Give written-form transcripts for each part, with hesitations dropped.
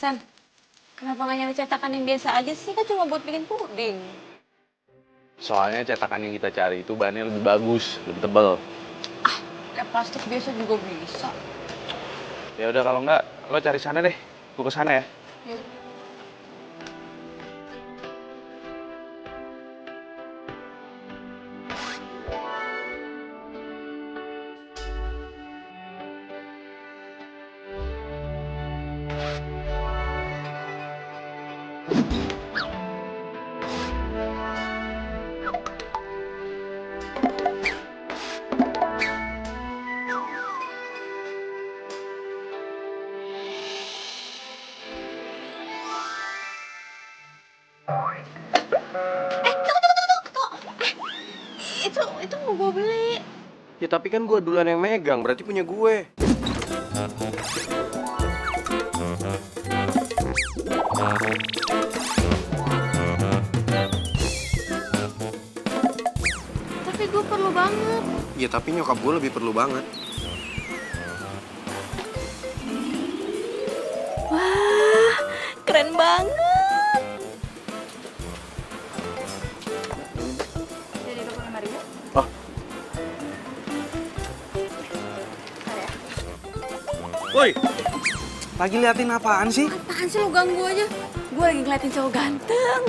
San, kenapa nggak nyari cetakan yang biasa aja sih? Kan cuma buat bikin puding. Soalnya cetakan yang kita cari itu bahannya lebih bagus, lebih tebal. Kayak plastik biasa juga bisa. Ya udah kalau enggak, lo cari sana deh. Gue ke sana ya. Yuk. Itu mau gue beli. Ya tapi kan gue duluan yang megang, berarti punya gue. Tapi gue perlu banget. Ya tapi nyokap gue lebih perlu banget. Wah, keren banget. Jadi 25.000? Oh. Ada ya? Woi, lagi liatin apaan sih? Apaan sih lo ganggu aja? Gue lagi ngeliatin cowok ganteng.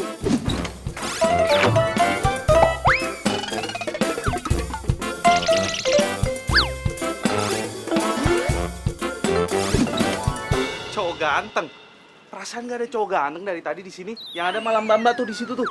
Cowok ganteng. Perasaan gak ada cowok ganteng dari tadi di sini. Yang ada malam Bamba tuh di situ tuh.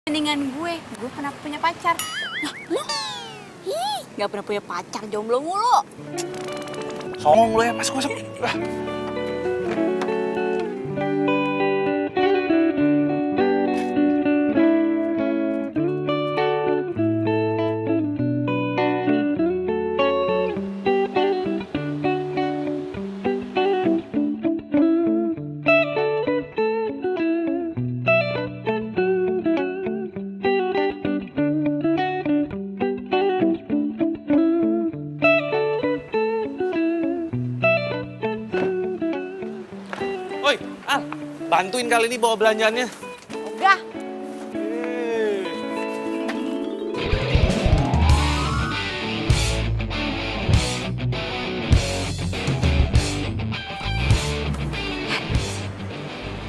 Mendingan gue pernah punya pacar. Nah, lo? Ih, gak pernah punya pacar, jomblo mulu. Songong lo ya, masuk. Woi, Al, bantuin kali ini bawa belanjaannya. Ogah.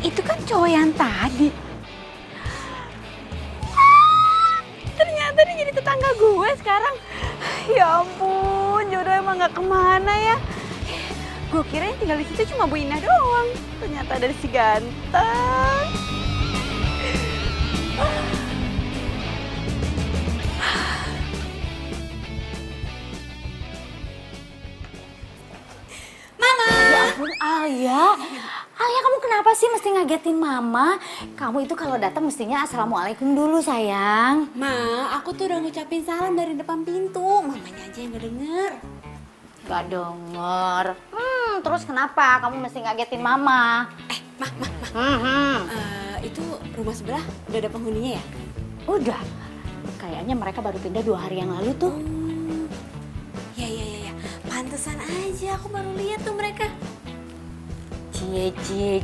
Itu kan cowok yang tadi. Ternyata dia jadi tetangga gue sekarang. Ya ampun, jodoh emang gak kemana ya. Gue kira yang tinggal di situ cuma Bu Indah doang. Ternyata dari si ganteng. Ya ampun, Alia. Alia, kamu kenapa sih mesti ngagetin Mama? Kamu itu kalau datang mestinya assalamualaikum dulu, sayang. Ma, aku tuh udah ngucapin salam dari depan pintu. Mamanya aja yang gak denger. Gak denger. Terus kenapa kamu mesti ngagetin Mama? Itu rumah sebelah udah ada penghuninya ya? Udah. Kayaknya mereka baru pindah 2 hari yang lalu tuh. Ya. Pantesan aja aku baru lihat tuh mereka. Cie.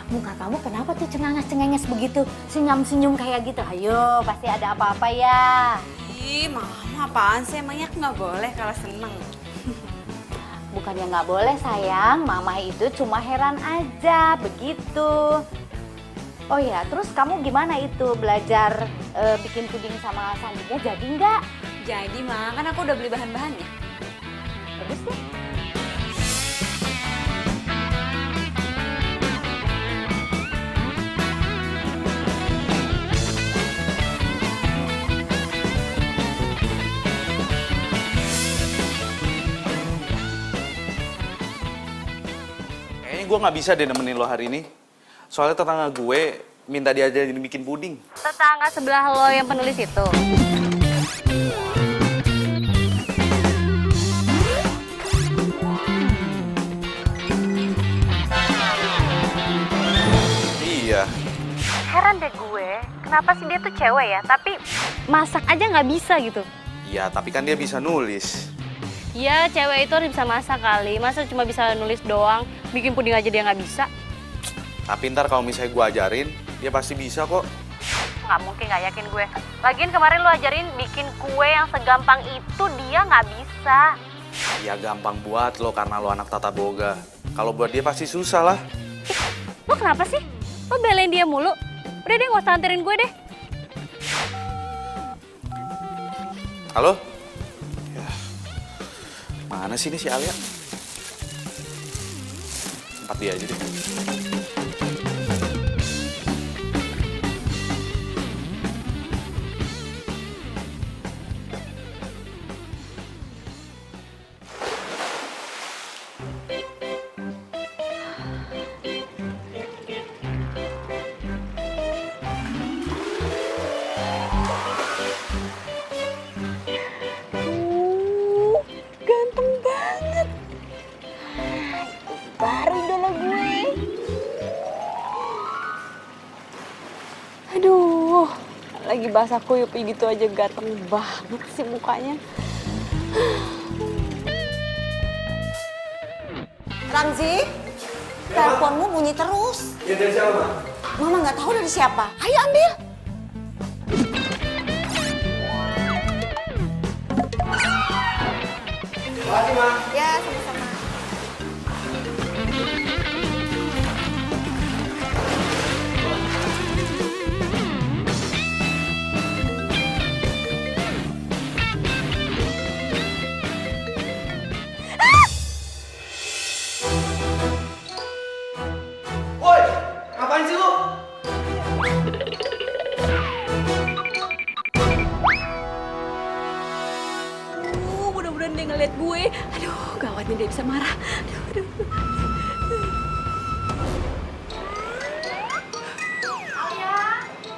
Muka kamu kenapa tuh cengenges begitu? Senyum-senyum kayak gitu. Ayo, pasti ada apa-apa ya. Ih, Mama apaan sih? Emangnya aku nggak boleh kalau seneng? Bukannya nggak boleh, sayang. Mama itu cuma heran aja, begitu. Oh ya, terus kamu gimana itu belajar bikin puding sama Sandinya, jadi nggak? Jadi, Ma, kan aku udah beli bahan-bahannya. Bagus deh. Kayaknya gue nggak bisa deh nemenin lo hari ini. Soalnya tetangga gue minta diajarin bikin puding. Tetangga sebelah lo yang penulis itu. Iya. Heran deh gue, kenapa sih dia tuh cewek ya, tapi masak aja nggak bisa gitu. Iya, tapi kan dia bisa nulis. Iya, cewek itu harus bisa masak kali, masa cuma bisa nulis doang, bikin puding aja dia nggak bisa. Tapi ntar kalau misalnya gue ajarin, dia pasti bisa kok. Nggak mungkin, nggak yakin gue. Lagian kemarin lo ajarin bikin kue yang segampang itu, dia nggak bisa. Ya gampang buat lo karena lo anak tata boga. Kalau buat dia pasti susah lah. Lo kenapa sih? Lo belain dia mulu? Udah deh, nggak usah anterin gue deh. Halo? Ya. Mana sih ini si Alia? Tempat dia aja deh. Ganteng banget. Baru idola gue. Aduh, lagi basah kuyup gitu aja ganteng banget sih mukanya. Ramzi, teleponmu bunyi terus. Ya dari siapa, Ma? Mama nggak tahu dari siapa. Ayo ambil. Makasih, Ma. Ya, sama-sama. Woi, ngapain sih lu? Mudah-mudahan dia ngeliat gue. Aduh, gawat nih dia bisa marah. Aduh.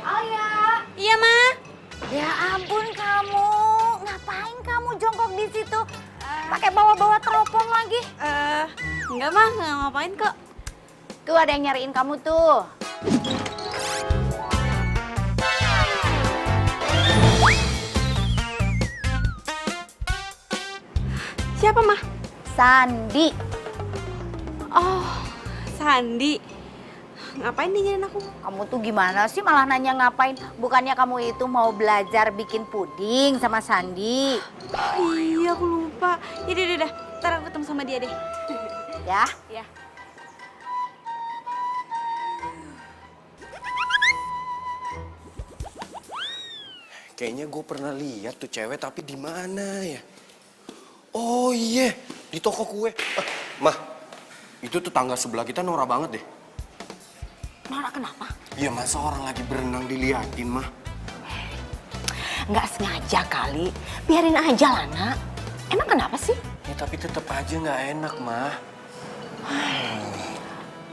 Alia. Iya, Ma. Ya ampun kamu, ngapain kamu jongkok di situ? Pakai bawa-bawa teropong lagi. Enggak, Ma. Nggak ngapain kok. Tuh ada yang nyariin kamu tuh. Siapa, Ma? Sandi. Oh, Sandi. Ngapain dia nyariin aku? Kamu tuh gimana sih malah nanya ngapain? Bukannya kamu itu mau belajar bikin puding sama Sandi? Oh, iya, aku lupa. Yaudah. Ntar aku ketemu sama dia deh. Ya? Ya. Kayaknya gue pernah lihat tuh cewek, tapi di mana ya? Oh iya, di toko kue. Mah, itu tuh tangga sebelah kita norak banget deh. Norak kenapa? Ya masa orang lagi berenang diliatin, mah. Nggak sengaja kali. Biarin aja lah, Nak. Emang kenapa sih? Ya tapi tetap aja nggak enak, mah.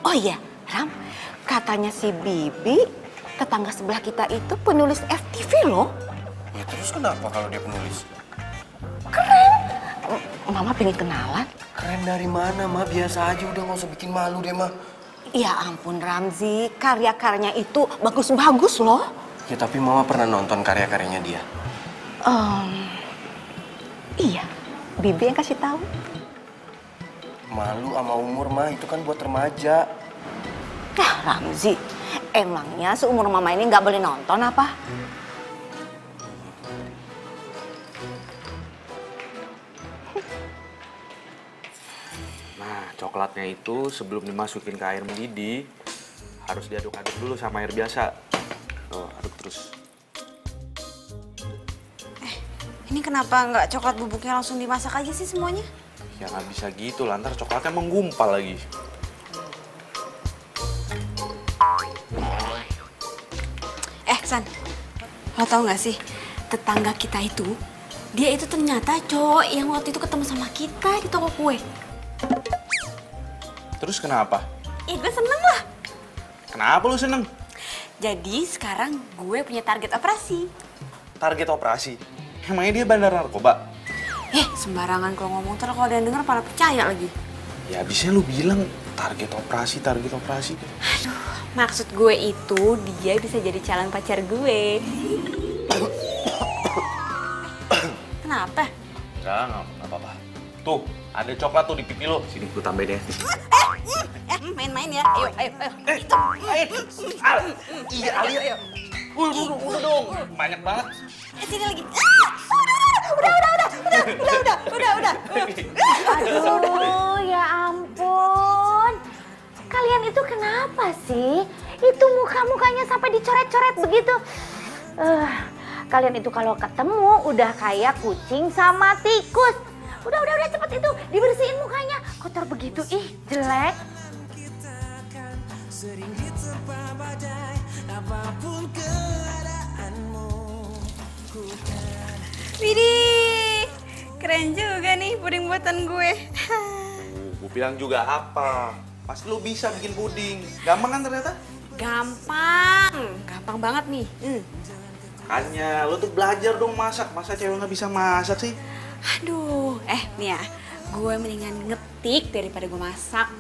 Oh iya, Ram. Katanya si Bibi, tetangga sebelah kita itu penulis FTV loh. Ya terus kenapa kalau dia penulis? Mama pengen kenalan. Keren dari mana, mah? Biasa aja, udah nggak usah bikin malu deh, mah. Ya ampun Ramzi, karya-karyanya itu bagus-bagus loh. Ya tapi mama pernah nonton karya-karyanya dia. Iya, Bibi yang kasih tahu. Malu sama umur, mah. Itu kan buat remaja. Ramzi, emangnya seumur mama ini nggak boleh nonton apa? Nah, coklatnya itu sebelum dimasukin ke air mendidih harus diaduk-aduk dulu sama air biasa. Tuh, aduk terus. Ini kenapa nggak coklat bubuknya langsung dimasak aja sih semuanya? Ya nggak bisa gitu, lantar coklatnya menggumpal lagi. San, lo tau nggak sih tetangga kita itu, dia itu ternyata cowok yang waktu itu ketemu sama kita di toko kue. Terus kenapa? Gue seneng lah. Kenapa lu seneng? Jadi sekarang gue punya target operasi. Target operasi? Emangnya dia bandar narkoba? Sembarangan kalau ngomong, ntar kalau ada yang denger pada percaya lagi. Ya abisnya lu bilang target operasi, target operasi. Maksud gue itu dia bisa jadi calon pacar gue. Kenapa? Enggak apa-apa. Tuh, ada coklat tuh di pipi lo. Sini gue tambahin ya. Main-main ya. Ayo. Iya, ayo. Udah dong. Banyak banget. Sini lagi. Udah. Aduh, ya ampun. Kalian itu kenapa sih? Itu muka-mukanya sampai dicoret-coret begitu. Kalian itu kalau ketemu udah kayak kucing sama tikus. Udah cepet itu dibersihin mukanya. Kotor begitu, ih jelek. Widih, keren juga nih puding buatan gue. Gue bilang juga apa? Pasti lo bisa bikin puding. Gampang kan ternyata? Gampang banget nih. Makanya lo tuh belajar dong masak. Masa cewek nggak bisa masak sih? Aduh, nih ya, gue mendingan ngetik daripada gue masak.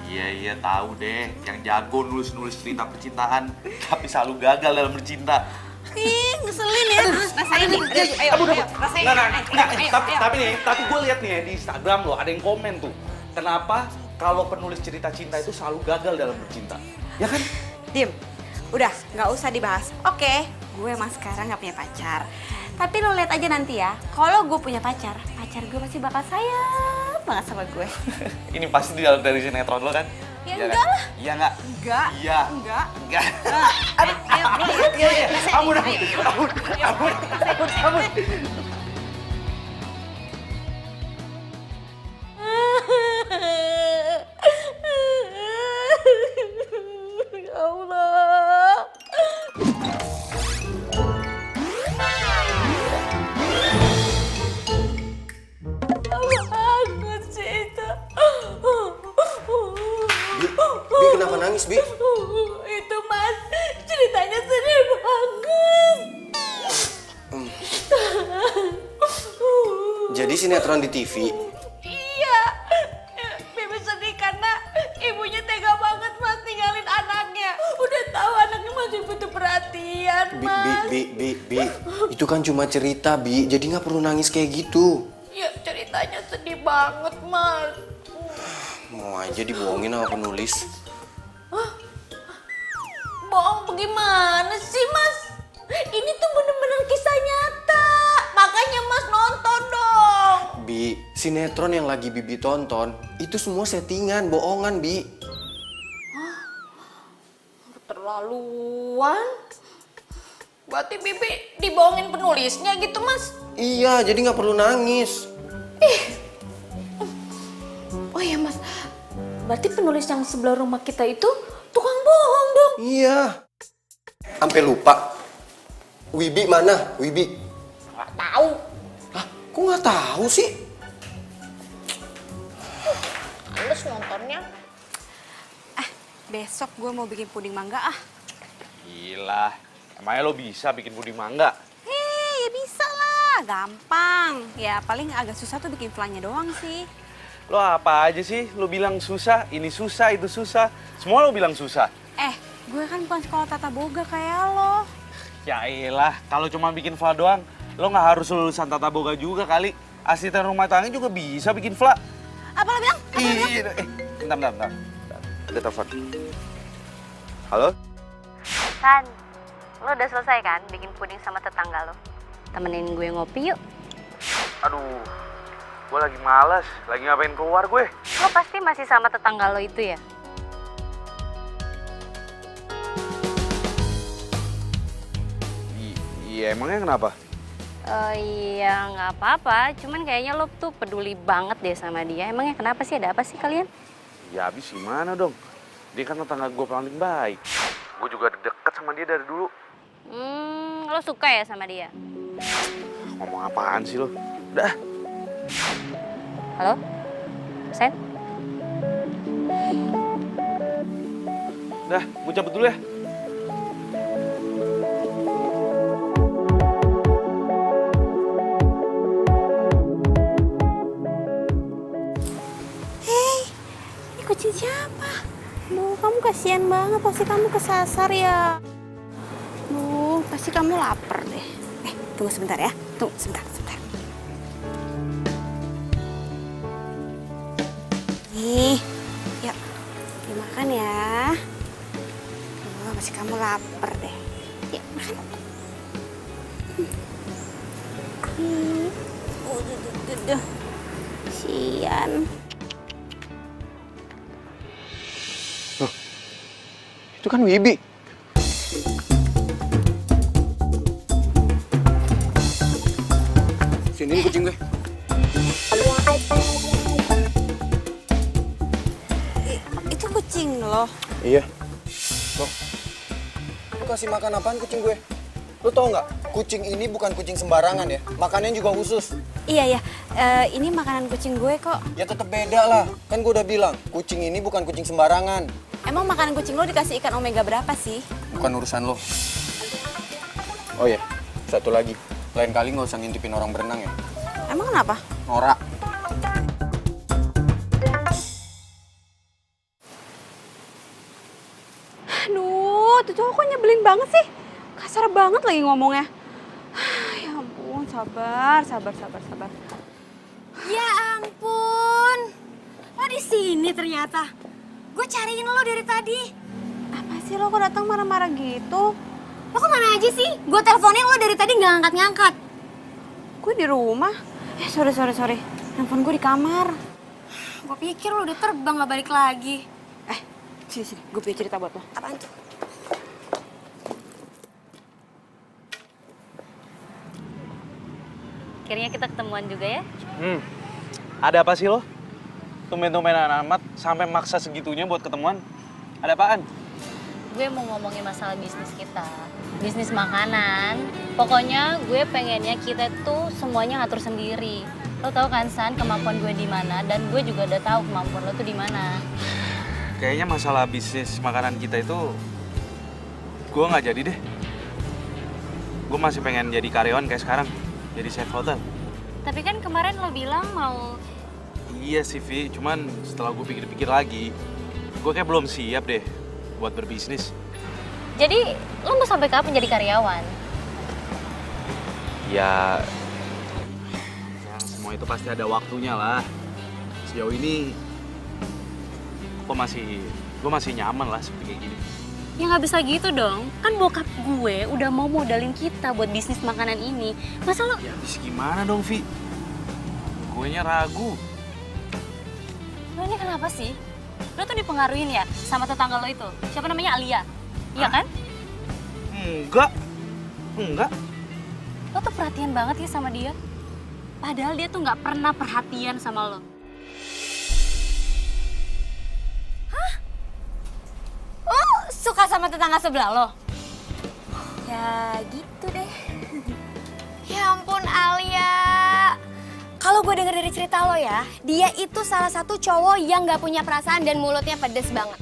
Iya tahu deh. Yang jago nulis cerita percintaan, tapi selalu gagal dalam bercinta. Ih, ngeselin ya. Rasain nih. Ayo, rasain. Tapi gue lihat nih ya di Instagram lo ada yang komen tuh. Kenapa kalau penulis cerita cinta itu selalu gagal dalam bercinta? Ya kan? Dim, udah nggak usah dibahas. Oke, gue emang sekarang nggak punya pacar. Tapi lo lihat aja nanti ya, kalau gue punya pacar gue pasti bakal sayang banget sama gue. Ini pasti dari sinetron lo kan? Ya Iya enggak kan? lah. Iya nggak? Enggak. Iya. Enggak. Enggak. Ayo, Iya. Ampun. Ya Allah. Bangun sih itu. Bi, kenapa nangis, Bi? Itu Mas, ceritanya sedih banget. Jadi sinetron di TV. Iya, Bibi sedih karena ibunya tega banget Mas tinggalin anaknya. Udah tahu anaknya masih butuh perhatian, Mas. Bi. Itu kan cuma cerita, Bi. Jadi nggak perlu nangis kayak gitu. Ya ceritanya sedih banget, Mas. Mau aja dibohongin sama penulis. Bohong bagaimana sih, Mas? Ini tuh bener-bener kisah nyata. Makanya Mas nonton dong. Bi, sinetron yang lagi Bibi tonton, itu semua settingan, bohongan, Bi. Keterlaluan. Berarti Bibi dibohongin penulisnya gitu, Mas? Iya, jadi nggak perlu nangis. Oh iya, Mas. Berarti penulis yang sebelah rumah kita itu tukang bohong dong. Iya. Sampai lupa. Wibi mana? Wibi. Nggak tahu. Hah, kok nggak tahu sih? Males nontonnya. Besok gue mau bikin puding mangga ah. Gila, emangnya lo bisa bikin puding mangga? Ya bisa lah, gampang. Ya paling agak susah tuh bikin flannya doang sih. Lo apa aja sih? Lo bilang susah, ini susah, itu susah. Semua lo bilang susah. Gue kan bukan sekolah tata boga kayak lo. Ya elah, kalau cuma bikin fla doang, lo nggak harus lulusan tata boga juga kali. Asisten rumah tangga juga bisa bikin fla. Apa lo bilang? Iya, bentar. Ada telepon. Halo? San, lo udah selesai kan bikin puding sama tetangga lo? Temenin gue ngopi yuk. Aduh, gue lagi malas, lagi ngapain keluar gue. Lo pasti masih sama tetangga lo itu ya? Iya, emangnya kenapa? Iya nggak apa-apa, cuman kayaknya lo tuh peduli banget deh sama dia. Emangnya kenapa sih, ada apa sih kalian? Ya habis gimana dong? Dia kan tetangga gue paling baik. Gue juga deket sama dia dari dulu. Lo suka ya sama dia? Ngomong apaan sih lo? Udah. Halo? Sen? Udah, gue cabut dulu ya. Kucing siapa? Duh, kamu kasihan banget, pasti kamu kesasar ya. Duh, pasti kamu lapar deh. Tunggu sebentar ya. Tunggu sebentar. Nih, yuk. Dimakan ya. Duh, pasti kamu lapar deh. Yuk, makan. Duh. Sian. Itu kan Wibi. Sini kucing gue. Itu kucing loh. Iya. Loh, lu kasih makan apaan kucing gue? Lu tau nggak? Kucing ini bukan kucing sembarangan ya. Makannya juga khusus. Iya. Ini makanan kucing gue kok. Ya tetap beda lah. Kan gue udah bilang, kucing ini bukan kucing sembarangan. Emang makanan kucing lo dikasih ikan omega berapa sih? Bukan urusan lo. Oh iya, satu lagi. Lain kali nggak usah ngintipin orang berenang ya. Emang kenapa? Norak. Aduh, tuh cowok kok nyebelin banget sih. Kasar banget lagi ngomongnya. Ya ampun, sabar. Ya ampun, lo di sini ternyata. Gue cariin lo dari tadi. Apa sih lo kok datang marah-marah gitu? Lo kemana aja sih? Gue teleponin lo dari tadi nggak angkat-ngangkat. Gue di rumah. Sorry. Handphone gue di kamar. Gue pikir lo udah terbang nggak balik lagi. Sini. Gue punya cerita buat lo. Apaan tuh? Akhirnya kita ketemuan juga ya? Ada apa sih lo? Tumben-tumbenan amat sampai maksa segitunya buat ketemuan. Ada apaan? Gue mau ngomongin masalah bisnis kita. Bisnis makanan. Pokoknya gue pengennya kita tuh semuanya ngatur sendiri. Lo tau kan San kemampuan gue di mana, dan gue juga udah tahu kemampuan lo tuh di mana. Kayaknya masalah bisnis makanan kita itu gue nggak jadi deh. Gue masih pengen jadi karyawan kayak sekarang, jadi chef hotel. Tapi kan kemarin lo bilang mau... Iya sih Vi, cuman setelah gue pikir-pikir lagi, gue kayak belum siap deh buat berbisnis. Jadi lo mau sampai kapan jadi karyawan? Ya semua itu pasti ada waktunya lah. Sejauh ini gue masih nyaman lah seperti kayak gini. Ya nggak bisa gitu dong. Kan bokap gue udah mau modalin kita buat bisnis makanan ini. Masa lo... Ya habis gimana dong Vi? Guenya ragu. Lo ini kenapa sih? Lo tuh dipengaruhin ya sama tetangga lo itu? Siapa namanya, Alia? Iya kan? Enggak. Enggak. Lo tuh perhatian banget ya sama dia. Padahal dia tuh nggak pernah perhatian sama lo. Lo suka sama tetangga sebelah lo? Ya gitu deh. Ya ampun Alia. Kalau gue denger dari cerita lo ya, dia itu salah satu cowok yang gak punya perasaan dan mulutnya pedes banget.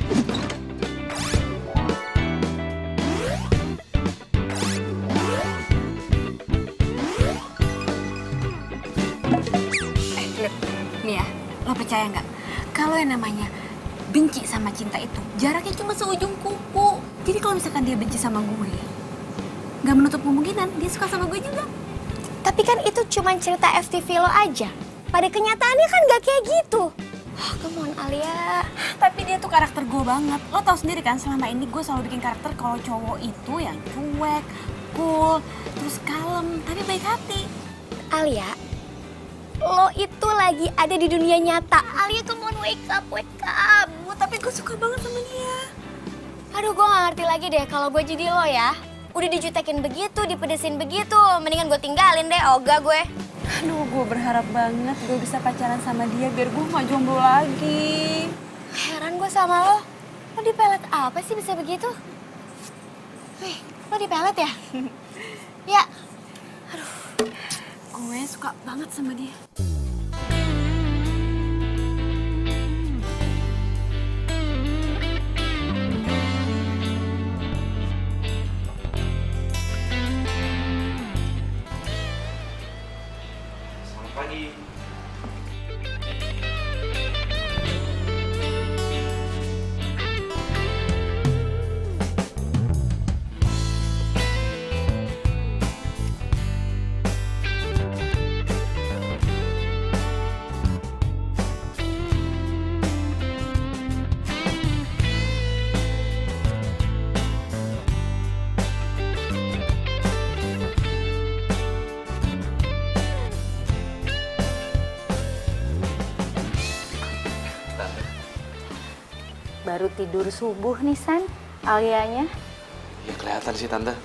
Lip, nih ya, lo percaya nggak? Kalau yang namanya benci sama cinta itu jaraknya cuma seujung kuku. Jadi kalau misalkan dia benci sama gue, nggak menutup kemungkinan dia suka sama gue juga. Tapi kan itu cuma cerita FTV lo aja. Pada kenyataannya kan gak kayak gitu. Come on Alia. Tapi dia tuh karakter gue banget. Lo tau sendiri kan selama ini gue selalu bikin karakter kalau cowok itu yang cuek, cool, terus kalem, tapi baik hati. Alia, lo itu lagi ada di dunia nyata. Alia, come on, wake up, wake up. Tapi gue suka banget sama dia. Aduh, gue gak ngerti lagi deh kalau gue jadi lo ya. Udah dijutekin begitu, dipedesin begitu. Mendingan gue tinggalin deh, ogah gue. Aduh, gue berharap banget gue bisa pacaran sama dia biar gue gak jomblo lagi. Heran gue sama lo. Lo dipelet apa sih bisa begitu? Wih, lo dipelet ya? Ya. Gue suka banget sama dia. Selamat pagi. Baru tidur subuh nih San, Alianya. Ya kelihatan sih Tante.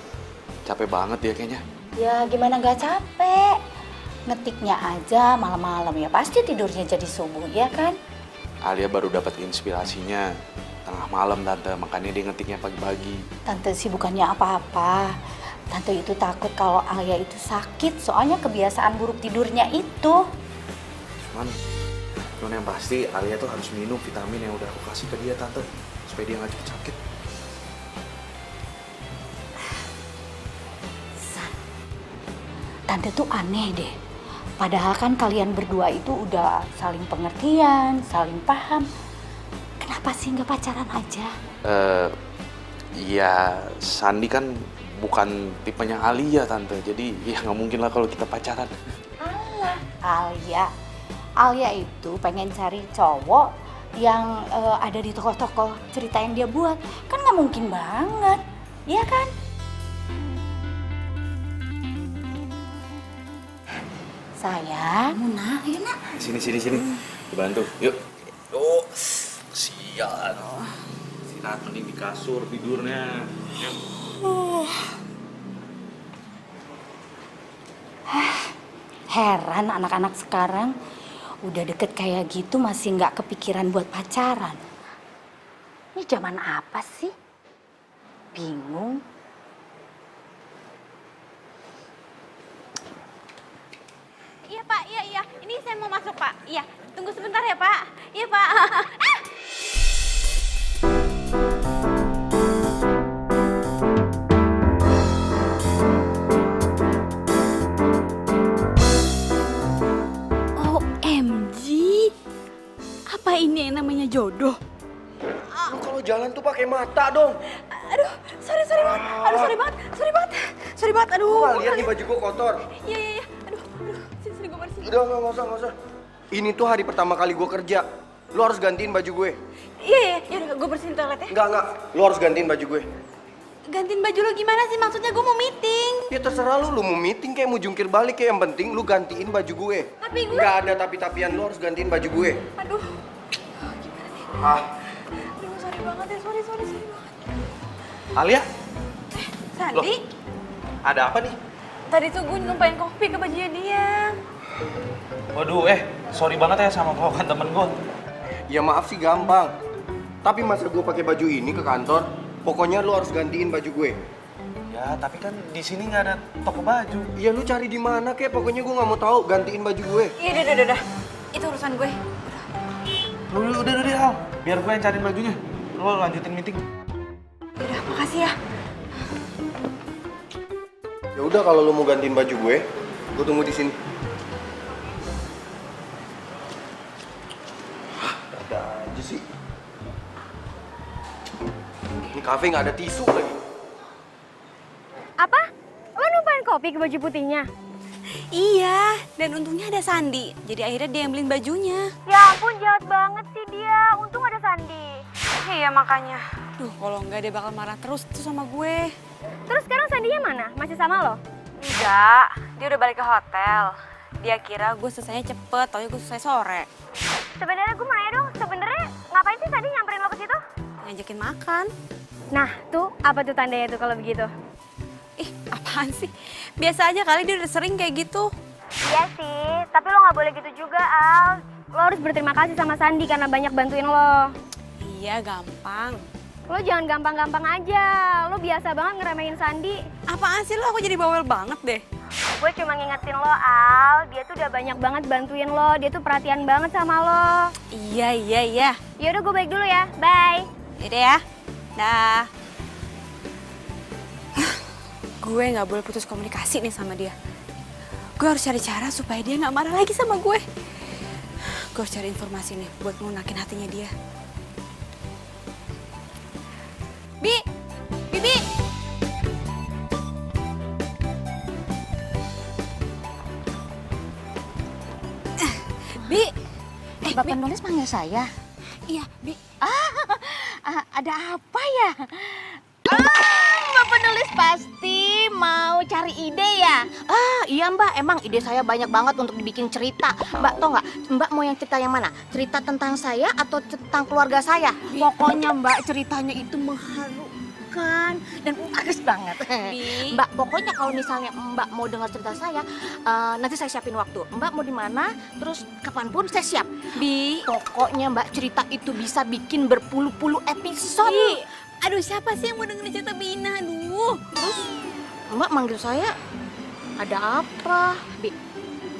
Capek banget dia kayaknya. Ya gimana gak capek? Ngetiknya aja malam-malam ya pasti tidurnya jadi subuh, ya kan? Alia baru dapat inspirasinya tengah malam Tante, makanya dia ngetiknya pagi-pagi. Tante sih bukannya apa-apa. Tante itu takut kalau Alia itu sakit, soalnya kebiasaan buruk tidurnya itu. Cuman yang pasti Alia tuh harus minum vitamin yang udah aku kasih ke dia Tante, supaya dia nggak cepet sakit. San, Tante tuh aneh deh. Padahal kan kalian berdua itu udah saling pengertian, saling paham. Kenapa sih nggak pacaran aja? Ya Sandi kan bukan tipenya Alia Tante, jadi ya nggak mungkin lah kalau kita pacaran. Alia. Alia itu pengen cari cowok yang ada di tokoh-tokoh cerita yang dia buat. Kan nggak mungkin banget, iya kan? Sayang, Muna, ayo nak. Sini. Dibantu, yuk. Oh, sial. Istirahat mending di kasur tidurnya. Yuk. Heran anak-anak sekarang udah deket kayak gitu masih nggak kepikiran buat pacaran. Ini zaman apa sih? Bingung. Iya Pak, iya. Ini saya mau masuk Pak. Iya, tunggu sebentar ya Pak. Iya Pak. OMG, apa ini yang namanya jodoh? Lu kalau jalan tuh pakai mata dong. Aduh, sorry banget. Aduh, sorry banget. Aduh. Lu nggak lihat nih baju gua kotor. Iya. Aduh. Sini gue bersihin. Udah nggak usah. Ini tuh hari pertama kali gua kerja. Lu harus gantiin baju gue. Iya. Yaudah, gue bersihin toilet ya. Enggak. Lu harus gantiin baju gue. Gantiin baju lo gimana sih? Maksudnya gue mau meeting. Ya terserah lu mau meeting kayak mau jungkir balik kayak yang penting lu gantiin baju gue. Tapi gue... Nggak ada tapi-tapian, lu harus gantiin baju gue. Aduh. Gimana nih? Ah, Aduh, sorry banget ya. Sorry banget. Alia? Sandi? Ada apa nih? Tadi tuh gue numpain kopi ke bajunya dia. Waduh, sorry banget ya sama kawan temen gue. Ya maaf sih gampang. Tapi masa gue pakai baju ini ke kantor? Pokoknya lu harus gantiin baju gue. Ya, tapi kan di sini nggak ada toko baju. Ya lu cari di mana kek? Pokoknya gue nggak mau tahu. Gantiin baju gue. Iya, udah. Itu urusan gue. Udah, Al. Biar gue yang cariin bajunya. Lo lanjutin meeting. Udah, makasih ya. Ya udah kalau lu mau gantiin baju gue tunggu di sini. Ada aja sih. Ini kafe nggak ada tisu lagi. Apa? Lo numpain kopi ke baju putihnya? Iya, dan untungnya ada Sandi. Jadi akhirnya dia yang beliin bajunya. Ya ampun, jahat banget sih dia. Untung ada Sandi. Iya, makanya. Duh, kalau enggak dia bakal marah terus tuh sama gue. Terus sekarang Sandinya mana? Masih sama lo? Enggak, dia udah balik ke hotel. Dia kira gue selesainya cepet, taunya gue selesai sore. Sebenarnya gue mau nanya dong, sebenarnya ngapain sih Sandi nyamperin lo ke situ? Ngajakin makan. Nah, tuh apa tuh tandanya tuh kalau begitu? Ih, apaan sih? Biasa aja kali dia udah sering kayak gitu. Iya sih, tapi lo nggak boleh gitu juga, Al. Lo harus berterima kasih sama Sandi karena banyak bantuin lo. Iya, gampang. Lo jangan gampang-gampang aja. Lo biasa banget ngeremehin Sandi. Apaan sih lo? Aku jadi bawel banget deh. Gue cuma ngingetin lo, Al. Dia tuh udah banyak banget bantuin lo. Dia tuh perhatian banget sama lo. Iya. Yaudah, gue balik dulu ya. Bye. Yaudah ya. Dah. Gue nggak boleh putus komunikasi nih sama dia. Gue harus cari cara supaya dia nggak marah lagi sama gue. Gue harus cari informasi nih buat ngelunakin hatinya dia. Bibi. Bi. Mbak penulis panggil saya. Iya, Bi. Ada apa ya? Mbak penulis pasti mau cari ide ya? Iya Mbak, emang ide saya banyak banget untuk dibikin cerita. Mbak tau nggak? Mbak mau yang cerita yang mana? Cerita tentang saya atau tentang keluarga saya? Pokoknya Mbak ceritanya itu mengharukan dan bagus banget. Bi. Mbak, pokoknya kalau misalnya Mbak mau dengar cerita saya, nanti saya siapin waktu. Mbak mau di mana? Terus kapanpun saya siap. Bi. Pokoknya Mbak cerita itu bisa bikin berpuluh-puluh episode. Bi. Aduh, siapa sih yang mau dengerin cerita Bina? Aduh. Terus Mbak manggil saya, ada apa? Bi.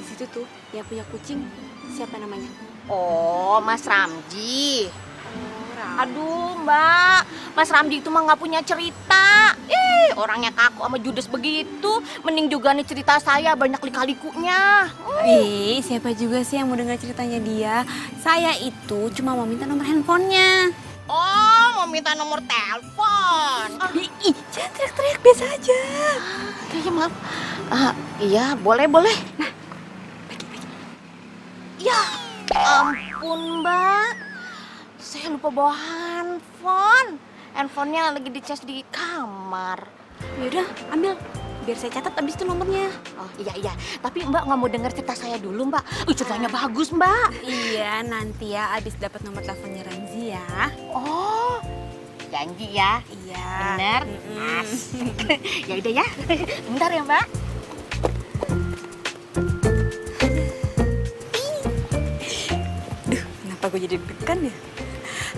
Di situ tuh yang punya kucing, siapa namanya? Oh, Mas Ramji. Aduh Mbak, Mas Ramji itu mah nggak punya cerita. Orangnya kaku sama judes begitu. Mending juga nih cerita saya banyak lika-likunya. Bi, siapa juga sih yang mau dengar ceritanya dia? Saya itu cuma mau minta nomor handphonenya. Oh, mau minta nomor telepon. Bi, jangan teriak-teriak, biasa aja. Iya maaf. Iya boleh. Nah, bagi. Ya ampun Mbak, saya lupa bawa handphone. Handphonenya lagi dicas di kamar. Yaudah, ambil. Biar saya catat abis itu nomornya. Oh iya. Tapi Mbak nggak mau dengar cerita saya dulu Mbak. Ceritanya bagus Mbak. Iya, nanti ya abis dapat nomor teleponnya Ramzi ya. Oh, janji ya. Iya. Bener. Ya udah ya. Bentar ya Mbak. Duh, kenapa gue jadi deg-degan ya?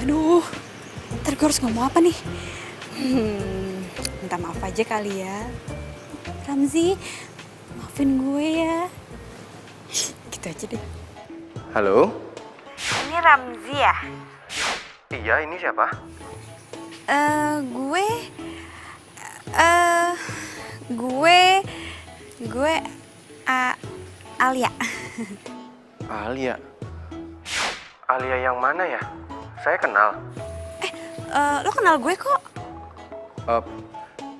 Aduh, ntar gue harus ngomong apa nih? Minta maaf aja kali ya. Ramzi, maafin gue ya. Gitu aja deh. Halo? Ini Ramzi ya? Iya, ini siapa? Gue Alia. Alia. Alia yang mana ya? Saya kenal. Lo kenal gue kok?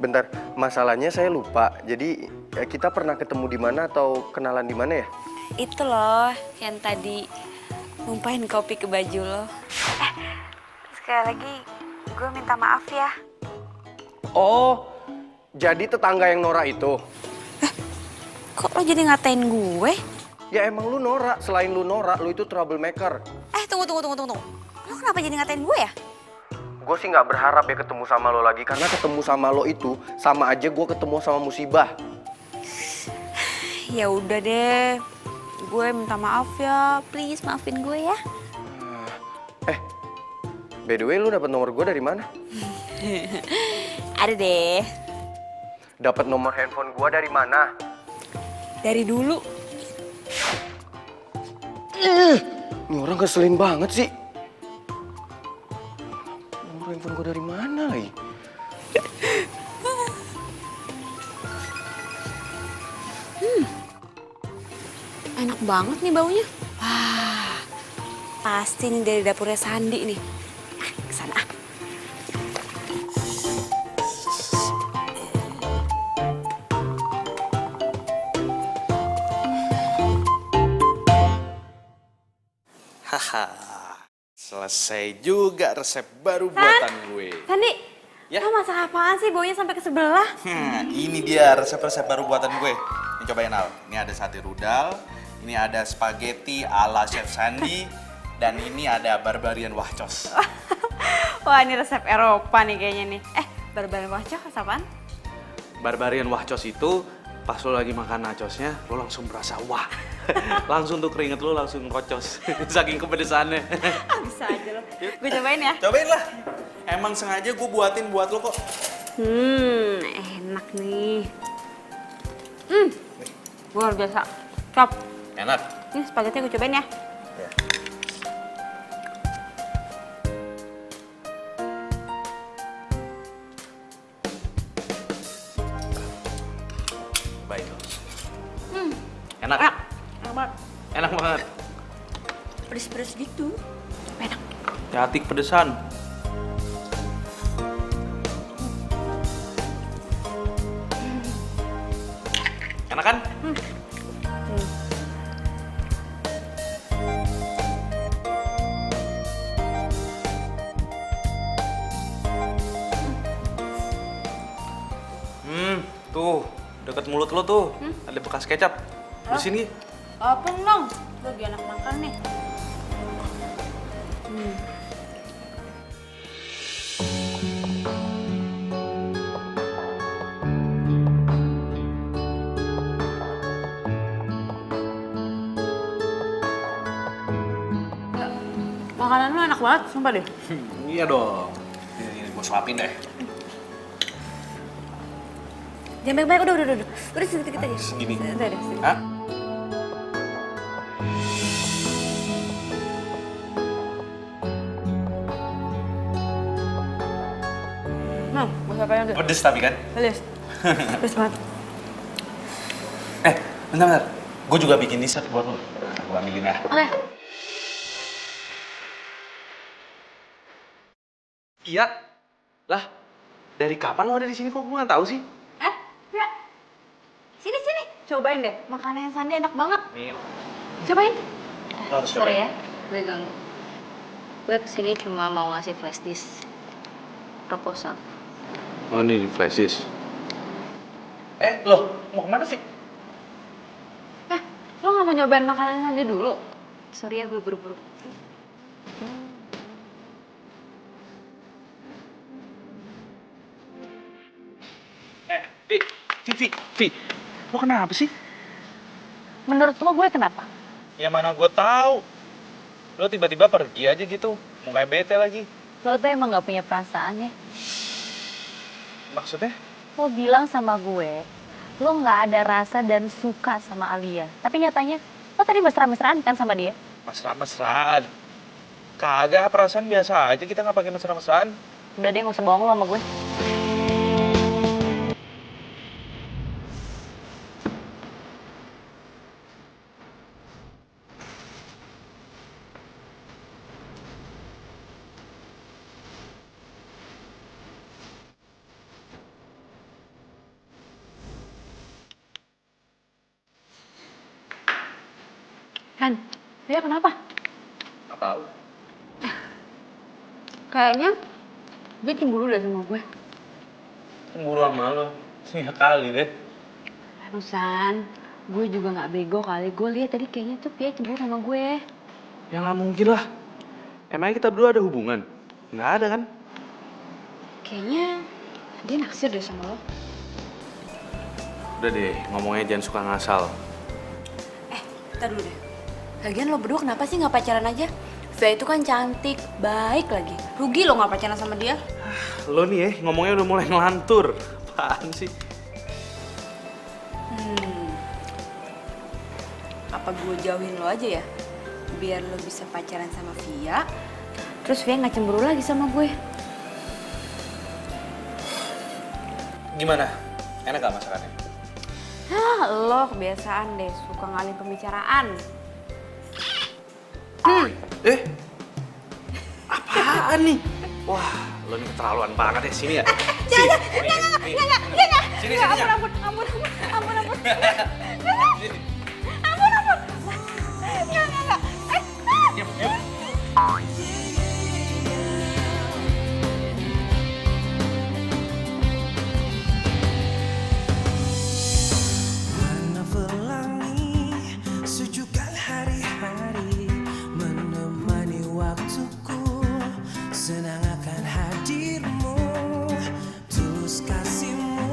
Bentar, masalahnya saya lupa. Jadi kita pernah ketemu di mana atau kenalan di mana ya? Itu loh yang tadi numpahin kopi ke baju lo. Sekali lagi gue minta maaf ya. Oh, jadi tetangga yang Nora itu? Kok lo jadi ngatain gue? Ya emang lu Nora, selain lu Nora, lu itu troublemaker. Tunggu. Lo kenapa jadi ngatain gue ya? gue sih nggak berharap ya ketemu sama lo lagi. Karena ketemu sama lo itu sama aja gue ketemu sama musibah. Ya udah deh, gue minta maaf ya, please maafin gue ya. By the way, lu dapat nomor gue dari mana? Ada deh, Dapat nomor handphone gue dari mana? dari dulu. Ini orang keselin banget sih. Nomor handphone gue dari mana lagi? Enak banget nih baunya. Wah, pasti nih dari dapurnya Sandi nih. Kesana ah. Haha, selesai juga resep baru buatan gue. Sandi, Ya. lo masak apaan sih baunya sampai ke sebelah? Ini dia resep-resep baru buatan gue. Ini cobain Al. Ini ada sate rudal, ini ada spaghetti ala Chef Sandi, dan ini ada barbarian wahcos. Wah, ini resep Eropa nih kayaknya nih. Barbar wacok apaan? Barbarian wahcos itu pas lo lagi makan nachosnya, lo langsung berasa wah. Langsung tuh keringet lo langsung kocos. Saking kepedesannya. Bisa aja lo. Gue cobain ya. Cobain lah. Emang sengaja gue buatin buat lo kok. Enak nih. Luar biasa. Cop. Enak. Ini spaghetti gue cobain ya. Baik. Enak. Enak banget. Enak banget. Pedes-pedes gitu. Enak. Hati pedesan. Enak kan? Tuh, deket mulut lo tuh, ada bekas kecap. Bersihin Gi. Apa dong? Gue lagi enak makan nih. Makanan lu enak banget, sumpah deh. Iya dong. Ini gue suapin deh. Jangan banyak-banyak, udah. Udah sedikit aja. Segini. Udah deh, sini. Hah? Nah, gue siapain aja. Pedes tapi kan? Pedes. Pedes banget. Bentar. Gue juga bikin dessert buat lo. Gue ambilin ya. Oke. Iya. Lah, dari kapan lo ada di sini kok gue nggak tahu sih? Ya. Sini. Cobain deh, makanan yang Sandi enak banget. Nih, Cobain. lo harus Sorry cobain. ya, gue ganggu. Gue kesini cuma mau ngasih flash disk proposal. Oh, ini flash disk. Loh, mau kemana sih? Lo gak mau nyobain makanan Sandi dulu? Sorry ya, gue buru-buru. Vi, lo kenapa sih? Menurut lo gue kenapa? Ya mana gue tahu. Lo tiba-tiba pergi aja gitu, mau kayak bete lagi. Lo tuh emang gak punya perasaan ya? Maksudnya? Lo bilang sama gue, lo gak ada rasa dan suka sama Alia. Tapi nyatanya, lo tadi mesra-mesraan kan sama dia? Mesra-mesraan. Kagak, perasaan biasa aja, kita nggak pakai mesra-mesraan. Udah deh, gak usah bohong lo sama gue. Kan, dia kenapa? Nggak tahu. Kayaknya dia cemburu deh sama gue. Cemburu sama lo. Ya kali deh. Harusan, gue juga gak bego kali. Gue lihat tadi kayaknya tuh dia cemburu sama gue. Ya nggak mungkin lah. Emangnya kita berdua ada hubungan? Nggak ada kan? Kayaknya dia naksir deh sama lo. Udah deh, ngomongnya jangan suka ngasal. Ntar dulu deh. Lagian lo berdua kenapa sih nggak pacaran aja? Via itu kan cantik, baik lagi. Rugi lo nggak pacaran sama dia. Lo nih ya, ngomongnya udah mulai ngelantur. Apaan sih? Apa gue jauhin lo aja ya? Biar lo bisa pacaran sama Via. Terus Via nggak cemburu lagi sama gue. Gimana? Enak gak masakannya? Lo kebiasaan deh, suka ngalih pembicaraan. Apaan nih? Wah, lo ini keterlaluan banget ya. Sini ya. Sini. Ampun. Mana pelangi sejukkan hari-hari menemani waktuku, senang akan hadirmu, tulus kasihmu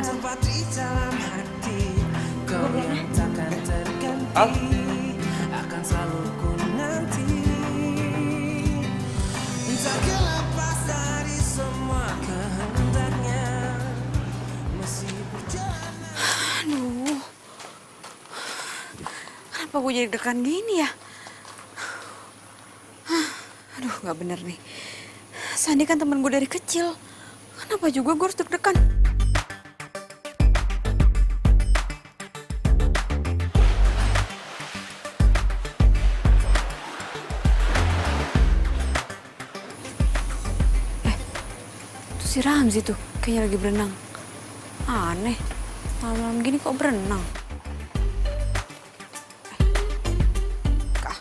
tempat di dalam hati, kau yang takkan terganti, akan selalu ku nanti, tak lepas dari semua kehendaknya, masih berjalan. Aduh, kenapa gue jadi deg-degan gini ya? Aduh, nggak bener nih. Sandi kan temen gue dari kecil. Kenapa juga gue harus deg-degan? Itu si Ramzi tuh, kayaknya lagi berenang. Aneh. Malam-malam gini kok berenang? Kak,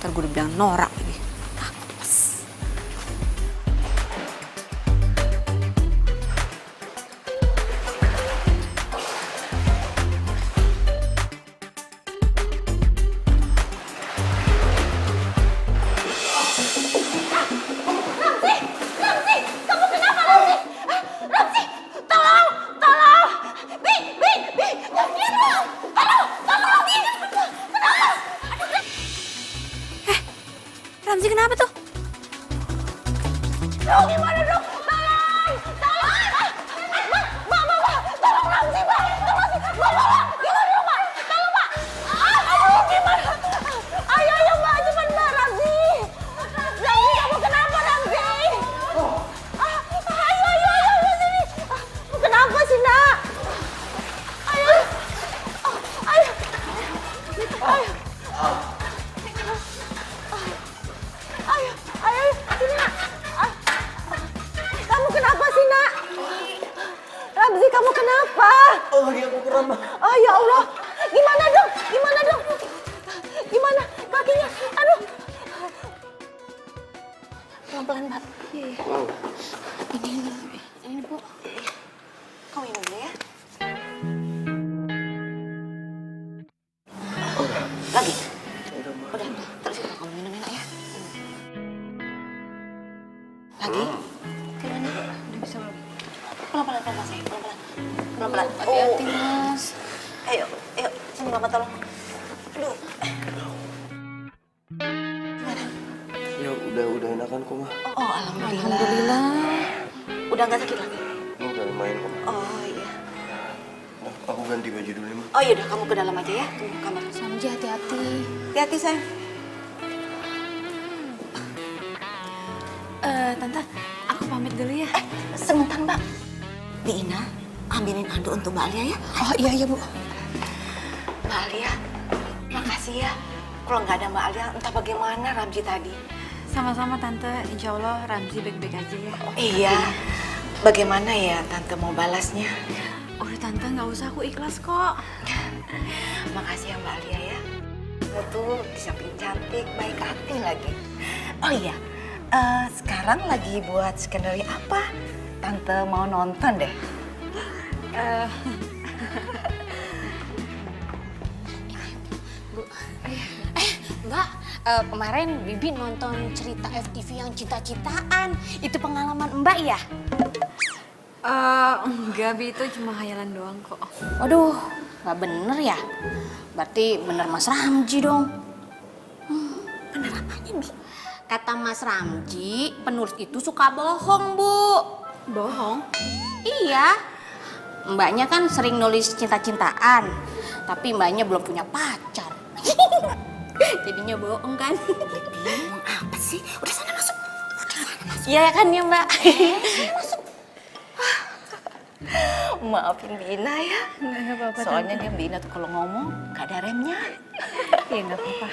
ntar gue udah bilang norak lagi. Apes. Ramzi kenapa tuh? Kenapa sih, Nak? Ayo. Ayo, sini, Nak. Kamu kenapa sih, Nak? Ramzi, kamu kenapa? Oh, lagi aku kram, Ma. Oh, ya Allah. Gimana dong? Gimana? Kakinya? Aduh. Pelan-pelan, Mbak. Iya. Ini, Bu. Kamu minum dulu ya. Lagi? Udah. Terus itu kamu minum enak ya. Lagi? Gimana? Udah bisa belum? Pelan-pelan, sayang. Pelan-pelan. Hati-hati, Mas. Ayo. Sini Mama tolong. Aduh. Ya udah enakan kok, Ma. Oh, alhamdulillah. Udah nggak sakit lagi? Udah main kok, Ma. Oh, iya. Aku ganti baju dulu ya, Ma. Oh, yaudah kamu ke dalam aja ya. Ke kamar. Samji hati-hati. Hati-hati, sayang. Tante, aku pamit dulu ya. Sebentar, Mbak. Ina, ambilin ando untuk Mbak Alia ya. Oh iya Bu. Mbak Alia, makasih ya. Kalau nggak ada Mbak Alia, entah bagaimana Ramzi tadi. Sama-sama Tante, insya Allah Ramzi baik-baik aja ya. Iya, bagaimana ya Tante mau balasnya? Udah Tante, nggak usah, aku ikhlas kok. Makasih ya Mbak Alia ya. Kamu tuh di samping cantik, baik hati lagi. Oh iya, sekarang lagi buat skenario apa? Tante mau nonton deh. Mbak, Kemarin Bibi nonton cerita FTV yang cinta-cintaan. Itu pengalaman Mbak ya? Enggak, Bi, itu cuma khayalan doang kok. Waduh, nggak bener ya? Berarti bener Mas Ramji dong. Bener apanya, Bi? Kata Mas Ramji, penulis itu suka bohong, Bu. Bohong? Iya. Mbaknya kan sering nulis cinta-cintaan, tapi mbaknya belum punya pacar. Jadinya bohong kan? Bingung apa sih? Udah sana masuk. Iya kan ya, Mbak? Masuk. Maafin Bina ya. Nggak apa-apa. Soalnya dia Bina tuh kalau ngomong gak ada remnya. Iya, nggak apa-apa.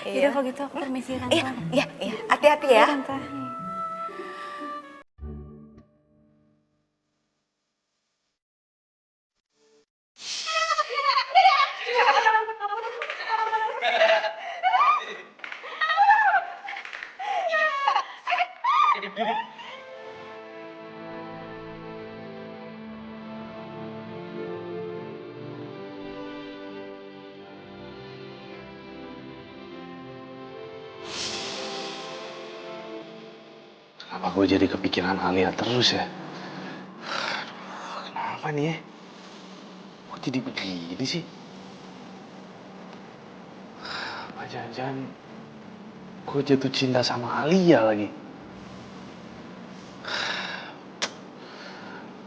Iya. Yaudah kalau gitu aku permisi, Tante. Iya. Hati-hati ya. Tante. Kenapa gue jadi kepikiran Alia terus ya? Aduh, kenapa nih ya? Kok jadi begini sih? Apa jangan-jangan gue jatuh cinta sama Alia lagi?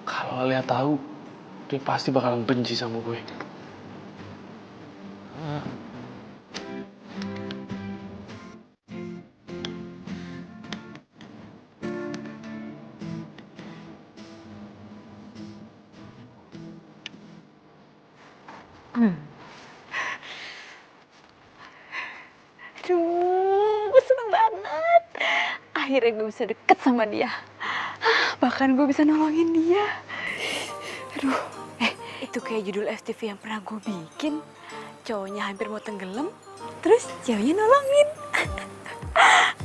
Kalau Alia tahu, dia pasti bakalan benci sama gue. Aduh, gue seneng banget. Akhirnya gue bisa deket sama dia. Bahkan gue bisa nolongin dia. Aduh, itu kayak judul FTV yang pernah gue bikin. Cowoknya hampir mau tenggelam, terus ceweknya nolongin.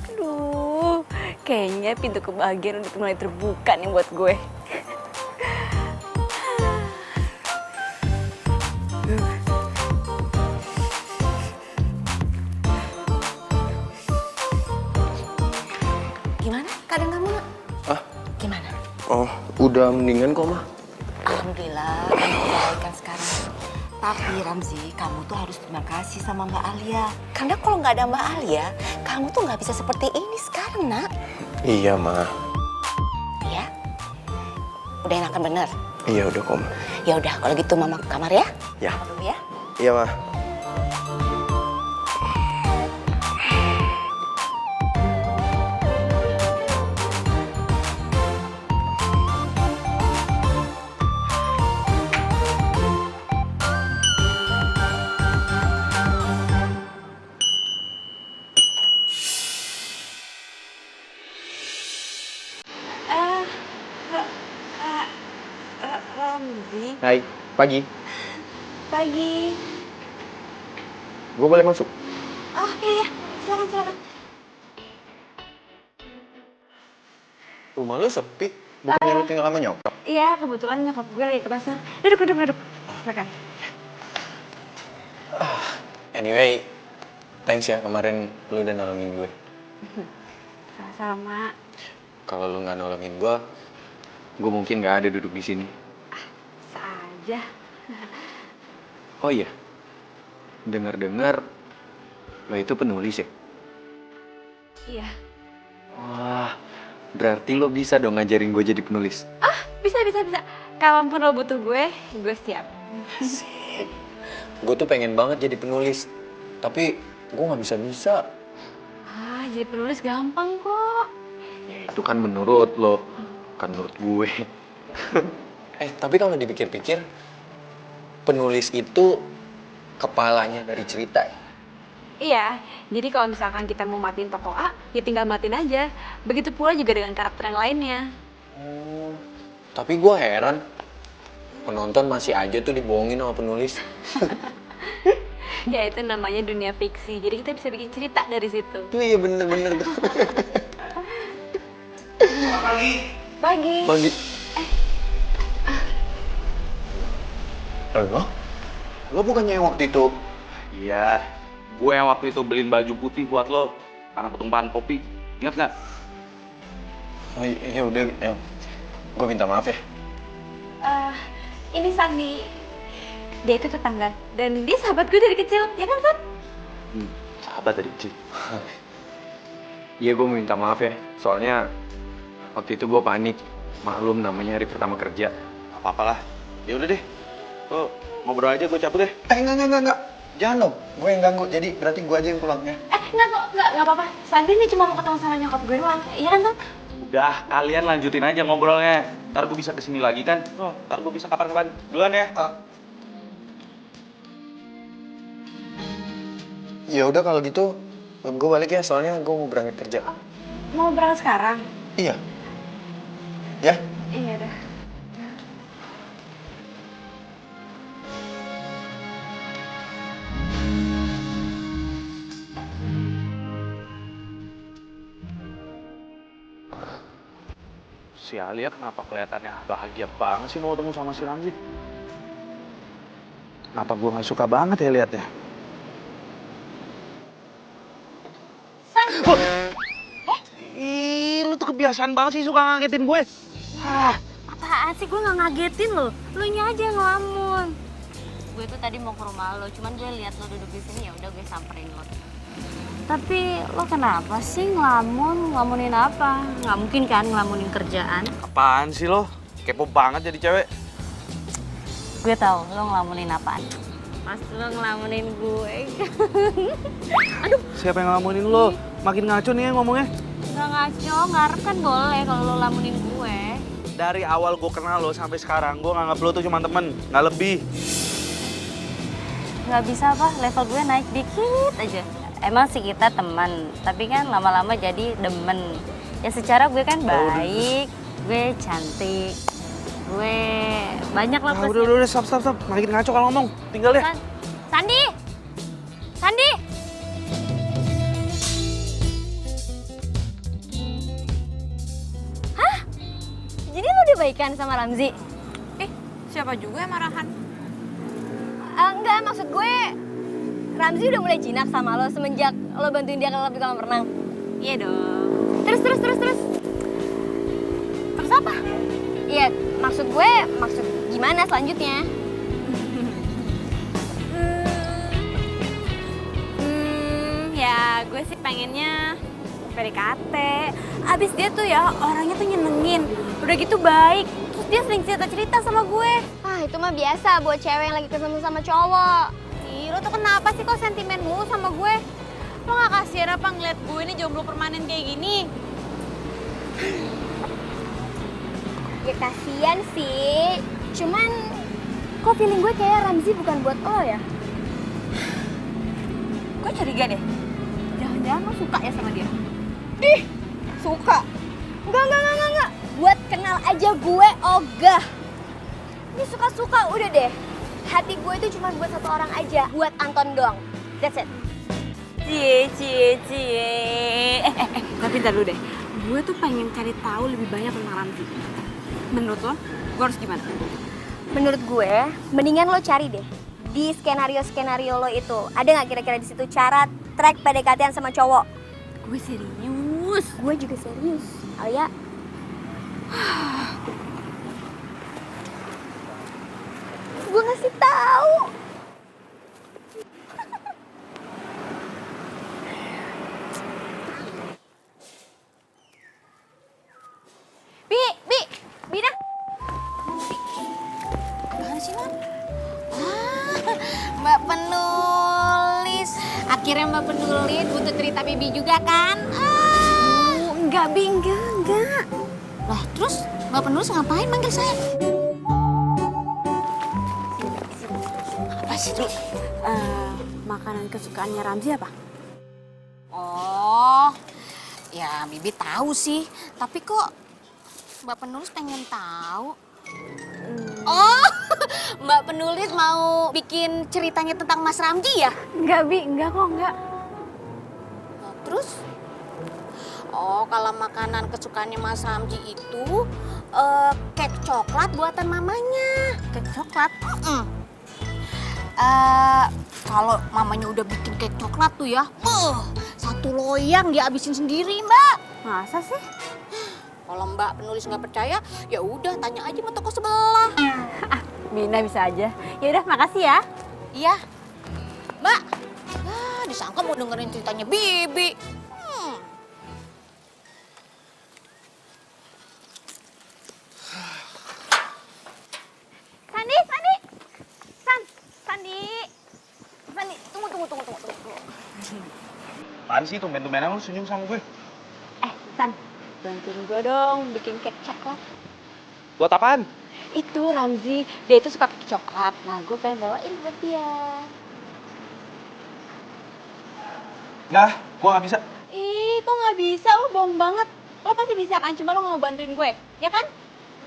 Aduh, kayaknya pintu kebahagiaan udah mulai terbuka nih buat gue. Gimana keadaan kamu, Nak? Ah? Gimana? Oh, udah mendingan kok, mah. Alhamdulillah, kamu kebaikan sekarang. Tapi Ramzi, kamu tuh harus terima kasih sama Mbak Alia. Karena kalau nggak ada Mbak Alia, kamu tuh nggak bisa seperti ini sekarang, Nak. Iya, mah. Ya? Udah enakan bener? Iya, udah kok, mah. Ya udah, kalau gitu Mama ke kamar ya. Ya. Mama dulu ya. Iya, mah. Ramzi, Hai, pagi. pagi. Gue boleh masuk? Oh iya, silakan. Rumah lu sepi? Bukannya lu tinggal sama nyokap? Iya, kebetulan nyokap gue lagi ke pasar. Duduk. Silakan. Anyway, thanks ya kemarin lu udah nolongin gue. Sama-sama. Kalau lu nggak nolongin gue mungkin nggak ada duduk di sini. Saja. Oh iya, dengar-dengar lo itu penulis ya? Iya. Wah, berarti lo bisa dong ngajarin gue jadi penulis. Bisa. Kapanpun lo butuh gue siap. Gue tuh pengen banget jadi penulis, tapi gue nggak bisa. Jadi penulis gampang kok. Ya itu kan menurut lo, kan menurut gue. Tapi kalau dipikir-pikir, penulis itu kepalanya dari cerita ya? Iya, jadi kalau misalkan kita mau matiin tokoh A, ya tinggal matiin aja. Begitu pula juga dengan karakter yang lainnya. Tapi gue heran, penonton masih aja tuh dibohongin sama penulis. Ya itu namanya dunia fiksi, jadi kita bisa bikin cerita dari situ. Iya bener tuh. Pagi. Lo bukannya yang waktu itu? Iya, Gue yang waktu itu beliin baju putih buat lo karena ketumpahan kopi. Ingat nggak? Oh iya udah, ya. Gue minta maaf ya. Ini Sandi. Dia itu tetangga dan dia sahabat gue dari kecil, ya kan San? Sahabat dari kecil. Iya gue minta maaf ya. Soalnya waktu itu gue panik. Maklum namanya hari pertama kerja. Apa-apalah. Ya udah deh. Lo ngobrol aja, gue cabut deh. Enggak. Jangan dong. Gue yang ganggu. Jadi berarti gue aja yang pulang ya. Enggak apa-apa. Sandi ini cuma mau ketemu sama nyokap gue doang, iya kan San? Udah, kalian lanjutin aja ngobrolnya. Ntar gue bisa kesini lagi kan? Oh, ntar gue bisa kapan-kapan. Duluan ya. Ya udah kalau gitu gue balik ya. Soalnya gue mau berangkat kerja. Mau berangkat sekarang? Iya. Ya. Iya dah. Si Alia kenapa kelihatannya bahagia banget sih mau ketemu sama si Ramzi? Kenapa gue gak suka banget ya liatnya? Ih, lu tuh kebiasaan banget sih suka ngagetin gue. Apaan sih, gue nggak ngagetin lo, lu nya aja yang ngelamun. Gue tuh tadi mau ke rumah lo, cuman gue lihat lo duduk di sini, ya udah gue samperin lo. Tapi lo kenapa sih ngelamunin apa? Nggak mungkin kan ngelamunin kerjaan? Apaan sih lo? Kepo banget jadi cewek. Gue tahu lo ngelamunin apaan. Pas lo ngelamunin gue. Siapa yang ngelamunin lo? Makin ngaco nih ya ngomongnya. Nggak ngaco, ngarep kan boleh kalau lo ngelamunin gue. Dari awal gue kenal lo sampai sekarang, gue nganggap lo tuh cuma temen, nggak lebih. Nggak bisa apa, level gue naik dikit aja. Emang sih kita teman, tapi kan lama-lama jadi demen. Ya secara gue kan baik, gue cantik, gue banyak lah plusnya. Udah, stop. Makin ngaco kalau ngomong, tinggal deh. Sandi! Hah? Jadi lo udah baikan sama Ramzi? Siapa juga yang marahan? Enggak, maksud gue Ramzi udah mulai jinak sama lo semenjak lo bantuin dia kalau di kolam renang. Iya dong. Terus. Terus apa? Iya, maksud gimana selanjutnya? Ya gue sih pengennya PDKT. Abis dia tuh ya orangnya tuh nyenengin. Udah gitu baik. Terus dia sering cerita-cerita sama gue. Ah, itu mah biasa buat cewek yang lagi ketemu sama cowok. Ih, lo tuh kenapa sih kok sentimen mulu sama gue? Lo gak kasihan apa ngeliat gue ini jomblo permanen kayak gini? Ya kasihan sih. Cuman kok feeling gue kayak Ramzi bukan buat lo ya? Gue curiga deh. Jangan-jangan lo suka ya sama dia? Ih, suka? Enggak. Buat kenal aja gue ogah. Ini suka-suka, udah deh. Hati gue itu cuma buat satu orang aja, buat Anton doang. That's it. Cie. Tapi ntar dulu deh. Gue tuh pengen cari tahu lebih banyak tentang Ramzi. Menurut lo, gue harus gimana? Menurut gue, mendingan lo cari deh. Di skenario lo itu, ada nggak kira-kira di situ cara track PDKT-an sama cowok? Gue serius. Gue juga serius. Alia. Gue ngasih tahu. Bi dah. Apaan sih, Non? Mbak penulis. Akhirnya Mbak penulis butuh cerita Bibi juga kan? Enggak, Bi, enggak. Lah, terus Mbak penulis ngapain manggil saya? Apa sih tuh? Makanan kesukaannya Ramzi apa? Oh, ya Bibi tahu sih. Tapi kok Mbak penulis pengen tahu? Oh, Mbak penulis mau bikin ceritanya tentang Mas Ramzi ya? Enggak, Bi, enggak kok, enggak. Nah, terus? Oh, kalau makanan kesukaannya Mas Ramzi itu kek coklat buatan mamanya. Kek coklat? Kalau mamanya udah bikin kek coklat tuh ya, satu loyang dia habisin sendiri, Mbak. Masa sih? Kalau Mbak penulis nggak percaya, ya udah tanya aja sama toko sebelah. Bina bisa aja. Ya udah, makasih ya. Iya. Mbak, disangka mau dengerin ceritanya Bibi. Sandi, Sandi. Sandi. Sandi, tunggu. Apaan sih tumben-tumbenan lu senyum sama gue? San, bantuin gue dong bikin kek coklat. Buat apaan? Itu Ramzi, dia itu suka kek coklat. Nah, gue pengen bawain buat dia. Nggak, gue nggak bisa. Ih, kok nggak bisa? Lo bohong banget. Lo pasti bisa kan, cuma lo nggak mau bantuin gue, ya kan?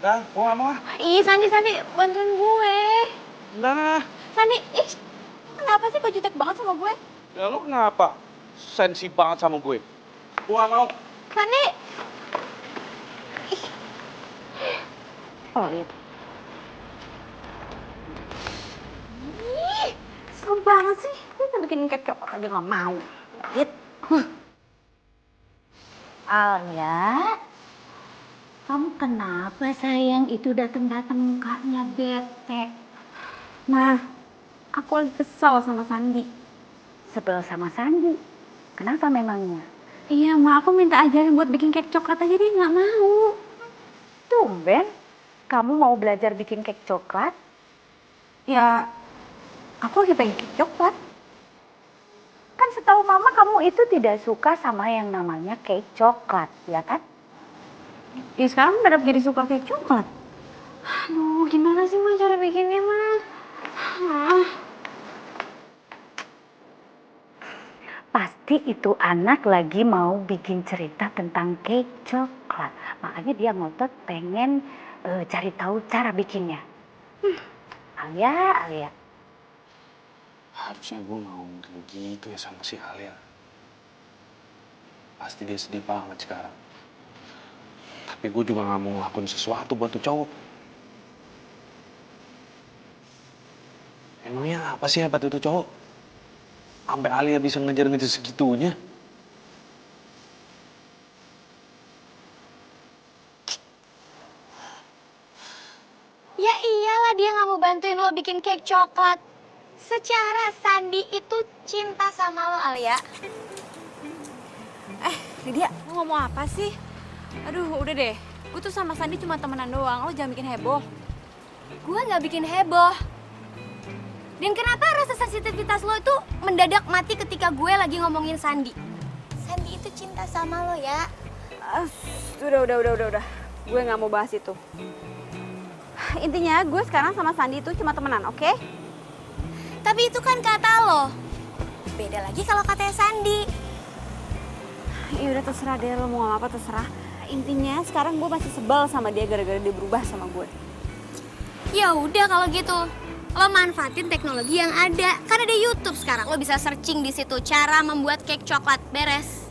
Nggak, gue nggak mau. Ih, Sandi, bantuin gue. Nggak. Sandi, kenapa sih kok jutek banget sama gue? Ya lu kenapa? Sensi banget sama gue. Gue nggak mau. Sandi. Oh, lihat. Ih, serem banget sih. Dia udah bikin kek coklat, dia nggak mau. Lihat. Alia, kamu kenapa sayang? Itu datang-datang mukanya bete. Nah, aku lagi kesal sama Sandi. Sebel sama Sandi. Kenapa memangnya? Iya, Ma, aku minta ajarin buat bikin kek coklat aja, dia nggak mau. Tumben, kamu mau belajar bikin kek coklat? Ya, aku lagi pengen kek coklat. Kan setahu mama kamu itu tidak suka sama yang namanya kek coklat, ya kan? Ya sekarang udah jadi suka kek coklat. Aduh, gimana sih Ma cara bikinnya, Ma? Pasti itu anak lagi mau bikin cerita tentang kek coklat. Makanya dia ngotot pengen cari tahu cara bikinnya. Alia. Harusnya gue nggak ngomong kayak gitu ya sama si Alia. Pasti dia sedih banget sekarang. Tapi gue juga nggak mau ngelakuin sesuatu buat tuh cowok. Emangnya apa sih hebat itu cowok? Sampai Alia bisa ngejar-ngejar segitunya. Ya iyalah dia nggak mau bantuin lo bikin kek coklat. Secara Sandi itu cinta sama lo, Alia. Lydia, lo ngomong apa sih? Aduh, udah deh. Gue tuh sama Sandi cuma temenan doang, lo jangan bikin heboh. Gue nggak bikin heboh. Dan kenapa rasa sensitivitas lo itu mendadak mati ketika gue lagi ngomongin Sandi? Sandi itu cinta sama lo ya. Udah. Gue nggak mau bahas itu. Intinya gue sekarang sama Sandi itu cuma temenan, oke? Tapi itu kan kata lo. Beda lagi kalau katanya Sandi. Ya udah terserah deh, lo mau ngomong apa terserah. Intinya sekarang gue masih sebel sama dia gara-gara dia berubah sama gue. Ya udah kalau gitu. Lo manfaatin teknologi yang ada. Kan ada YouTube sekarang. Lo bisa searching di situ cara membuat kek coklat. Beres.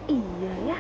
Iya ya.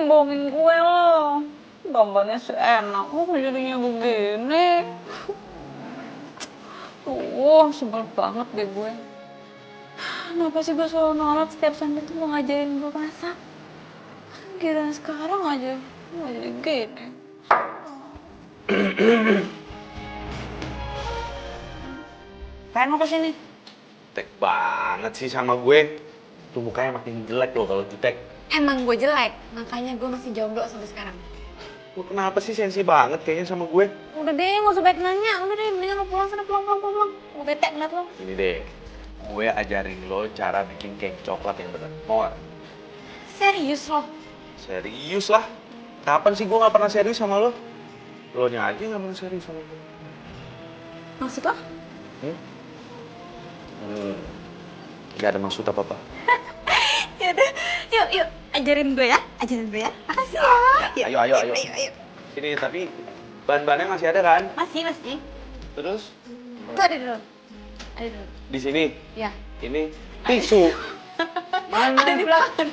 Bohongin gue loh. Gambarnya seenak, kok jadinya begini? Sebel banget deh gue. Kenapa sih gue selalu nolak setiap Sandi tuh mau ngajarin gue masak? Giliran sekarang aja, gue jadi gini. Pengen mau kesini? Tek banget sih sama gue. Tuh mukanya makin jelek loh kalau jutek. Emang gue jelek, makanya gue masih jomblo sampai sekarang. Lu kenapa sih sensi banget kayaknya sama gue? Udah deh, gak usah banyak nanya. Udah deh, mendingan lo pulang sana, pulang. Gue bete ngeliat lo. Ini deh, gue ajarin lo cara bikin cake coklat yang bener. Mau gak? Serius lo? Serius lah. Kapan sih gue gak pernah serius sama lo? Lo nya aja gak pernah serius sama gue. Maksud lo? Gak ada maksud apa-apa. Yaudah, yuk, ajarin gue ya. Makasih ya. Ayo. Sini, tapi bahan-bahannya masih ada kan? Masih. Terus, Tuh ada dulu. di sini. Ya. Ini tisu. Mana? Ada di belakang.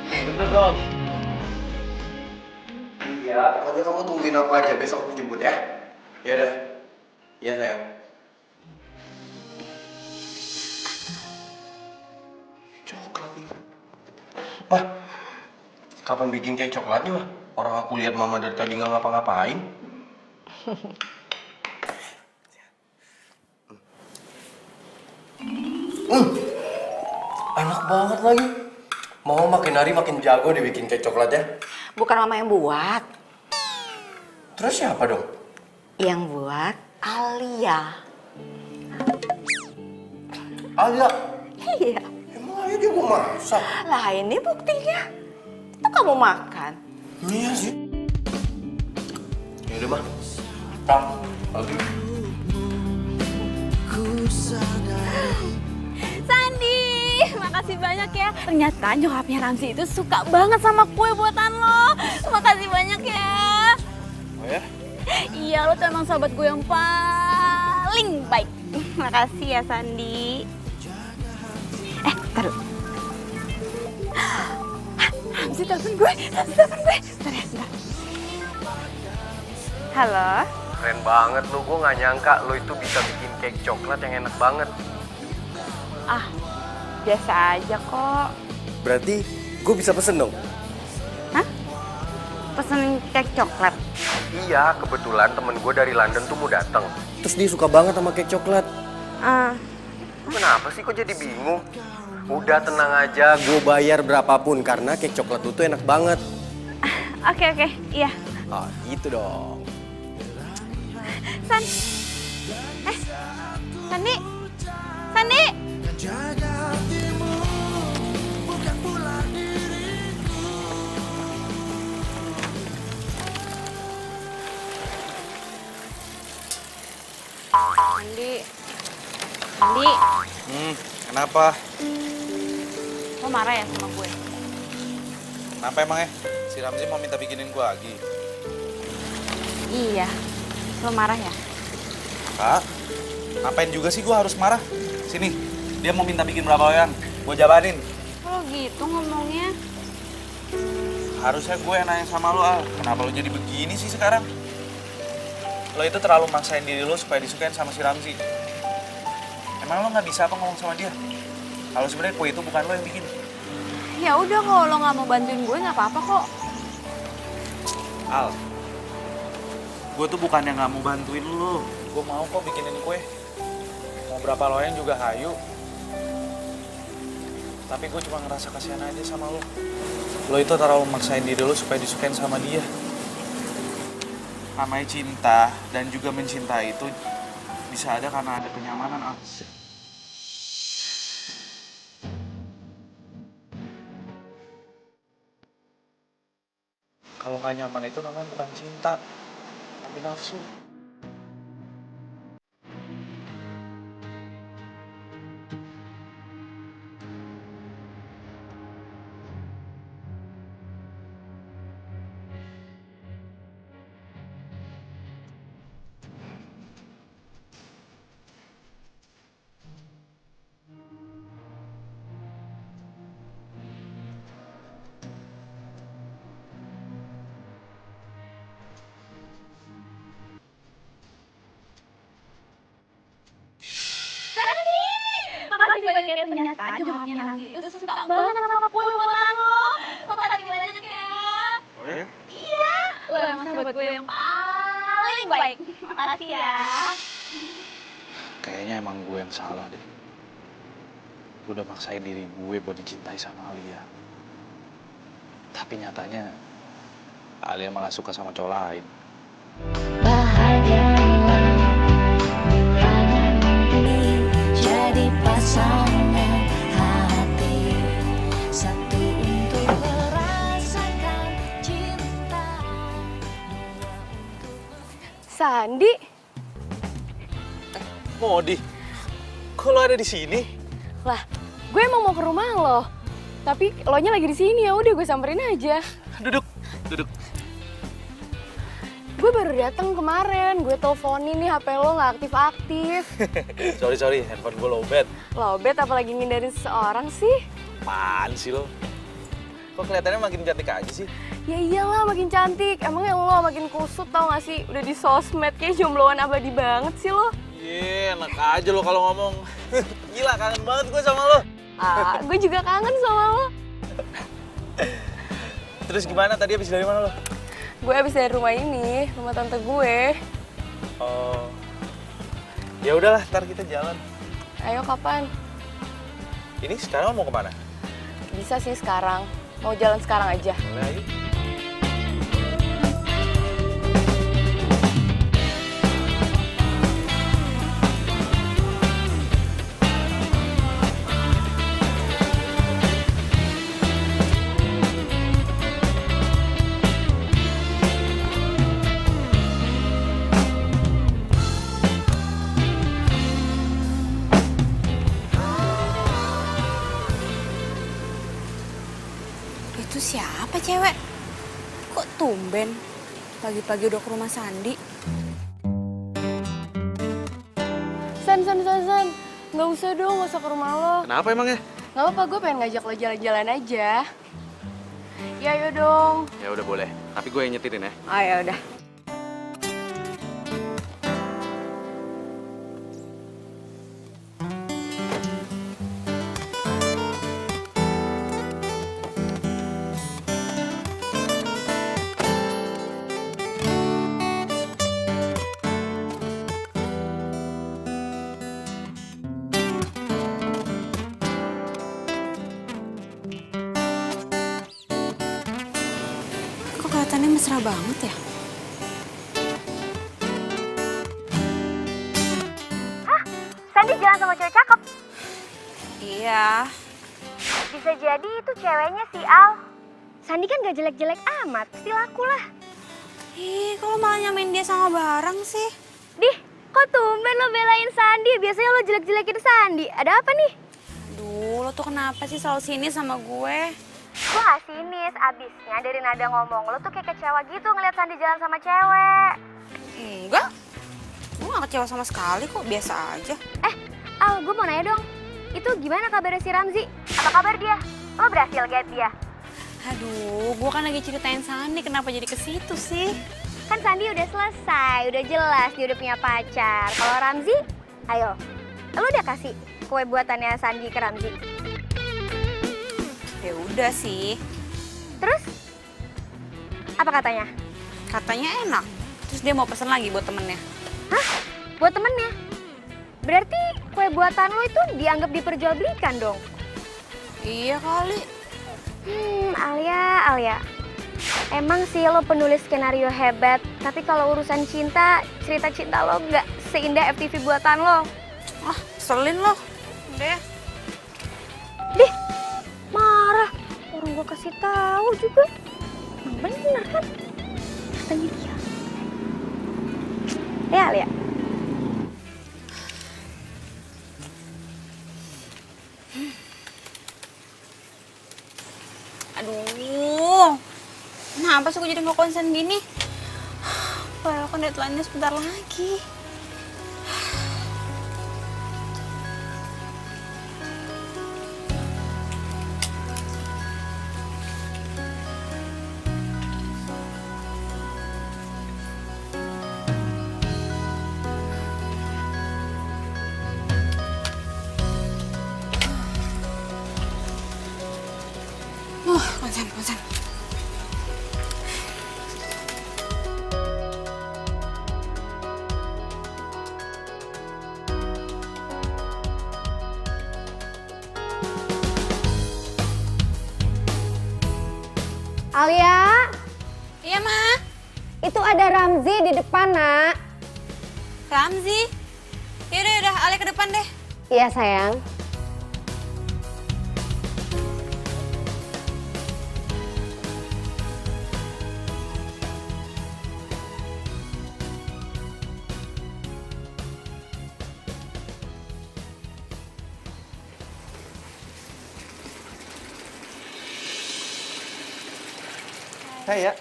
Bener dong. Iya, pokoknya kamu tungguin aku aja, besok aku jemput ya. Iya dah. Iya sayang. Coklat nih. Mah, kapan bikin kayak coklatnya mah? Orang aku lihat mama dari tadi nggak ngapa-ngapain. Enak banget lagi. Mau makin hari makin jago dibikin kek coklatnya. Bukan mama yang buat. Terus siapa dong? Yang buat Alia. Alia. Iya. Emang Alia jago masak? Lah ini buktinya. Itu kamu makan. Iya sih. Yaudah mah. Tak. Lagi. Sandi, makasih banyak ya. Ternyata nyokapnya Ramzi itu suka banget sama kue buatan lo. Makasih banyak ya. Oh ya? Iya, lo tuh emang sahabat gue yang paling baik. Makasih ya, Sandi. Taruh. Ramzi telepon gue. Bentar ya, bentar. Halo? Keren banget lu, gue gak nyangka lu itu bisa bikin cake coklat yang enak banget. Biasa aja kok. Berarti gue bisa pesen dong? Pesen cake coklat. Iya, kebetulan temen gue dari London tuh mau dateng. Terus dia suka banget sama cake coklat. Kenapa sih kok jadi bingung? Udah tenang aja, gue bayar berapapun karena cake coklat lu tuh enak banget. Oke, iya. Oh, gitu dong. Sandi. Jaga hatimu, bukan pula diriku. Sandi. Kenapa? Lo marah ya sama gue? Kenapa emangnya? Si Ramzi mau minta bikinin gue lagi. Iya. Lo marah ya? Kak, ngapain juga sih gue harus marah? Sini, dia mau minta bikin berapa loyang. Gue jabanin. Lo gitu ngomongnya. Harusnya gue yang nanya sama lo, Al. Kenapa lo jadi begini sih sekarang? Lo itu terlalu maksain diri lo supaya disukain sama si Ramzi. Emang lo nggak bisa apa ngomong sama dia? Kalau sebenarnya kue itu bukan lo yang bikin. Ya udah, kalau lo nggak mau bantuin gue nggak apa-apa kok. Al, gue tuh bukan yang nggak mau bantuin lo. Gue mau kok bikinin kue. Mau berapa loyang juga hayu. Tapi gue cuma ngerasa kasihan aja sama lo. Lo itu terlalu maksain diri lo supaya disukain sama dia. Namanya cinta dan juga mencintai itu bisa ada karena ada kenyamanan, Al. Kalau nggak nyaman itu namanya bukan cinta, tapi nafsu. ternyata jawabnya Rangga itu suka banget sama kue buatan lo. Makasih banyak ya. Oh ya? Iya, lo emang sahabat gue yang paling baik. Makasih ya. Kayaknya emang gue yang salah deh. Gue udah maksain diri gue buat dicintai sama Alia. Tapi nyatanya Alia malah suka sama cowok lain. Bahagia jadi pasangan hati, satu untuk merasakan cinta. Sandi, Modi, kok lo ada di sini? lah, gue emang mau ke rumah lo. Tapi lo nya lagi di sini, ya udah gue samperin aja. Duduk, duduk. Gue baru datang kemarin, gue teleponin nih HP lo nggak aktif-aktif. Sorry, handphone gue lowbat. Lobet apalagi ngindarin seseorang sih? Apaan sih lo? Kok kelihatannya makin cantik aja sih? Ya iyalah makin cantik, emangnya lo makin kusut tau gak sih? Udah di sosmed kayak jombloan abadi banget sih lo. Iya, enak aja lo kalau ngomong. Gila, kangen banget gue sama lo. Ah, gue juga kangen sama lo. Terus gimana, tadi habis dari mana lo? Gue abis dari rumah ini, rumah tante gue. Oh, ya udahlah, ntar kita jalan. Ayo kapan? Ini sekarang mau kemana? Bisa sih sekarang, mau jalan sekarang aja. Boleh aja. Itu siapa cewek? Kok tumben? Pagi-pagi udah ke rumah Sandi. San. Nggak usah dong, nggak usah ke rumah lo. Kenapa emangnya? Nggak apa-apa, gue pengen ngajak lo jalan-jalan aja. Ya ayo dong. Ya udah boleh, tapi gue yang nyetirin ya. Oh ya udah. Kok kelihatannya mesra banget ya? Sandi jalan sama cewek cakep. Iya. Bisa jadi itu ceweknya si Al. Sandi kan gak jelek-jelek amat, pasti laku lah. Ih, kok lo malah nyamain dia sama barang sih? Dih, kok tumben lo belain Sandi? Biasanya lo jelek-jelekin Sandi. Ada apa nih? Duh, lo tuh kenapa sih selalu sini sama gue? Gue gak sinis, abisnya dari nada ngomong lo tuh kayak kecewa gitu ngeliat Sandi jalan sama cewek. Enggak. Gue gak kecewa sama sekali kok, biasa aja. Al, gue mau nanya dong. Itu gimana kabarnya si Ramzi? Apa kabar dia? Lo berhasil get dia? Aduh, gue kan lagi ceritain Sandi, kenapa jadi ke situ sih? Kan Sandi udah selesai, udah jelas dia udah punya pacar. Kalau Ramzi, ayo. Lo udah kasih kue buatannya Sandi ke Ramzi? Ya udah sih. Terus? Apa katanya? Katanya enak. Terus dia mau pesen lagi buat temennya. Hah? Buat temennya? Berarti kue buatan lo itu dianggap diperjualbelikan dong? Iya kali. Alia. Emang sih lo penulis skenario hebat, tapi kalau urusan cinta, cerita cinta lo nggak seindah FTV buatan lo. Ah, selin lo. Udah ya. Dih, marah. Orang gue kasih tahu juga. Bener kan? Katanya dia. Ya, Alia. Aduh, kenapa sih gue jadi nggak konsen gini? Padahal kan deadline-nya sebentar lagi. Ponsen. Alia, Iya, Ma. itu ada Ramzi di depan, Nak. Ramzi. Yaudah, Alia ke depan deh. Iya, sayang. Hai ya.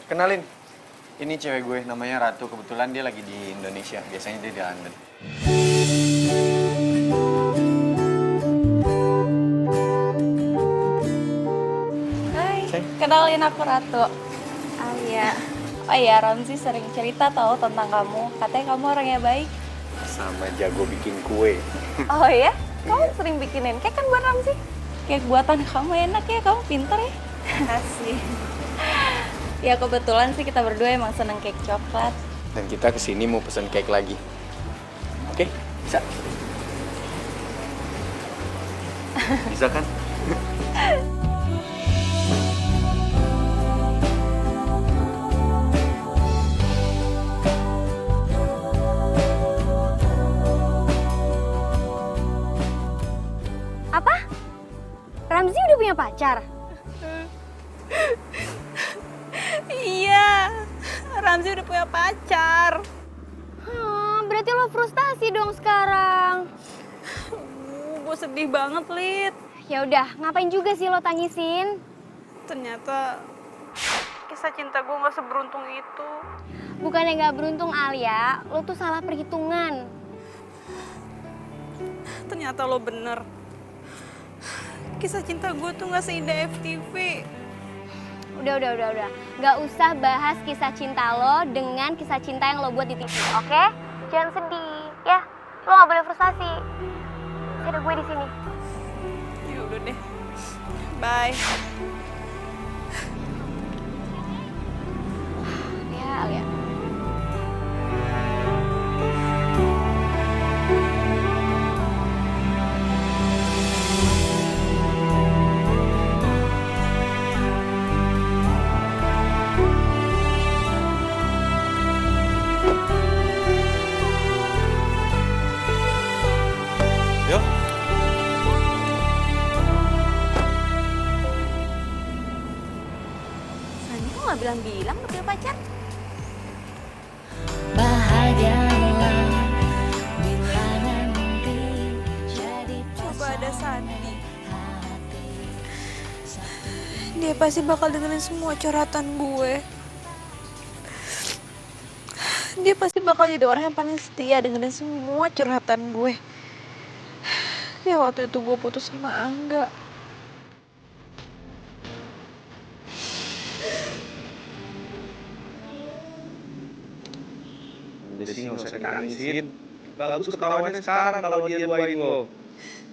Kenalin. Ini cewek gue namanya Ratu. Kebetulan dia lagi di Indonesia. Biasanya dia di London. Hai, kenalin aku Ratu. Alia. Oh iya, Ramzi sering cerita tahu tentang kamu. Katanya kamu orangnya baik. Sama jago bikin kue. Oh iya? Kamu sering bikinin kek kan buat Ramzi? Kek buatan kamu enak ya, kamu pinter ya. Kasih. Ya kebetulan sih kita berdua emang seneng kek coklat. Dan kita kesini mau pesen cake lagi. Oke? Bisa? Bisa kan? Apa? Ramzi udah punya pacar? Iya, Ramzi udah punya pacar. Berarti lo frustasi dong sekarang. Gue sedih banget, Lid. Ya udah, ngapain juga sih lo tangisin? Ternyata kisah cinta gue gak seberuntung itu. Bukannya nggak beruntung, Alia, lo tuh salah perhitungan. Ternyata lo bener. Kisah cinta gue tuh gak seindah FTV. Udah. Nggak usah bahas kisah cinta lo dengan kisah cinta yang lo buat di TV, oke? Jangan sedih, ya. Lo nggak boleh frustasi. Ada gue di sini. Ya udah deh. Bye. Ya, Alia. Yuk. Sani kok gak bilang-bilang lo punya pacar? Bahagialah bila nanti jadi Coba ada Sandi. hati. Dia pasti bakal dengerin semua curhatan gue. Dia pasti bakal jadi orang yang paling setia dengerin semua curhatan gue. Ya waktu itu gue putus sama Angga. Udah sih nggak usah ditangisin. Bagus ketahuannya sekarang kalau dia duain lo.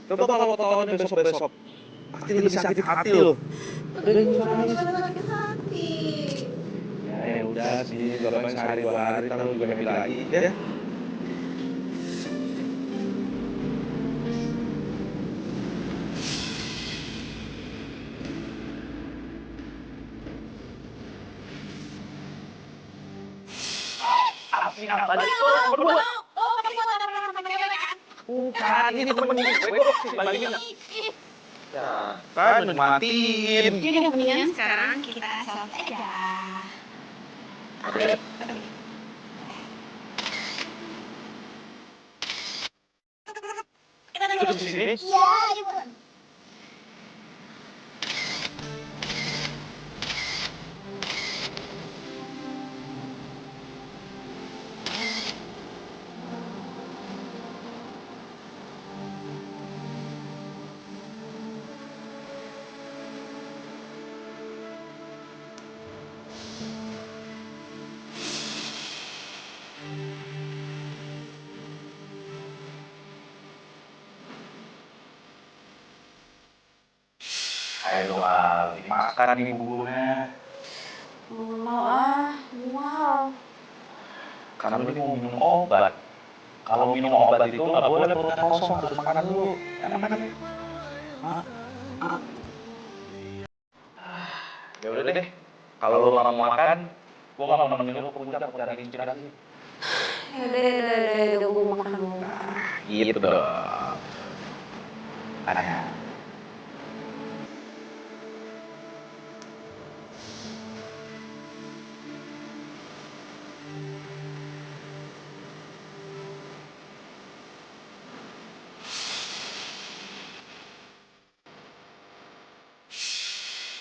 Coba kalau ketahuannya besok-besok, pasti lebih sakit hati lo. Ya udah sih, berapa sehari 2 hari, ntar lo juga happy lagi ya. Bukan, ini temen gue balikin. Ya, kan matiin. Mendingan sekarang kita salat aja. Duduk di sini. Ayo Ali, makan ini buburnya. Mau ah, mual. Karena lu mau minum obat. Kalau minum obat itu nggak boleh perut kosong, harus makan dulu. Makan. Ya udah deh, kalau lu lama mau makan, gua nggak mau nemenin lu ke puncak buat cari inspirasi. Udah, gue makan dulu. Gitu dong. Ada.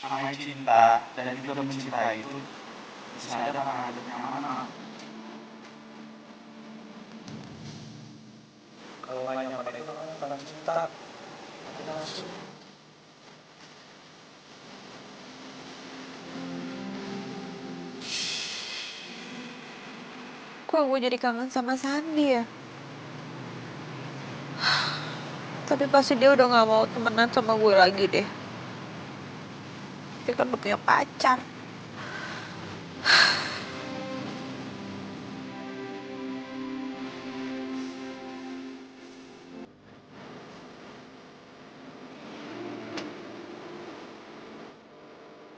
Namanya cinta dan juga mencintai itu bisa ada karena ada yang mana. Kalau nggak nyaman itu namanya bukan cinta, tapi nafsu. Kok gue jadi kangen sama Sandi ya? Tapi pasti dia udah gak mau temenan sama gue lagi deh. Dia kan udah punya pacar.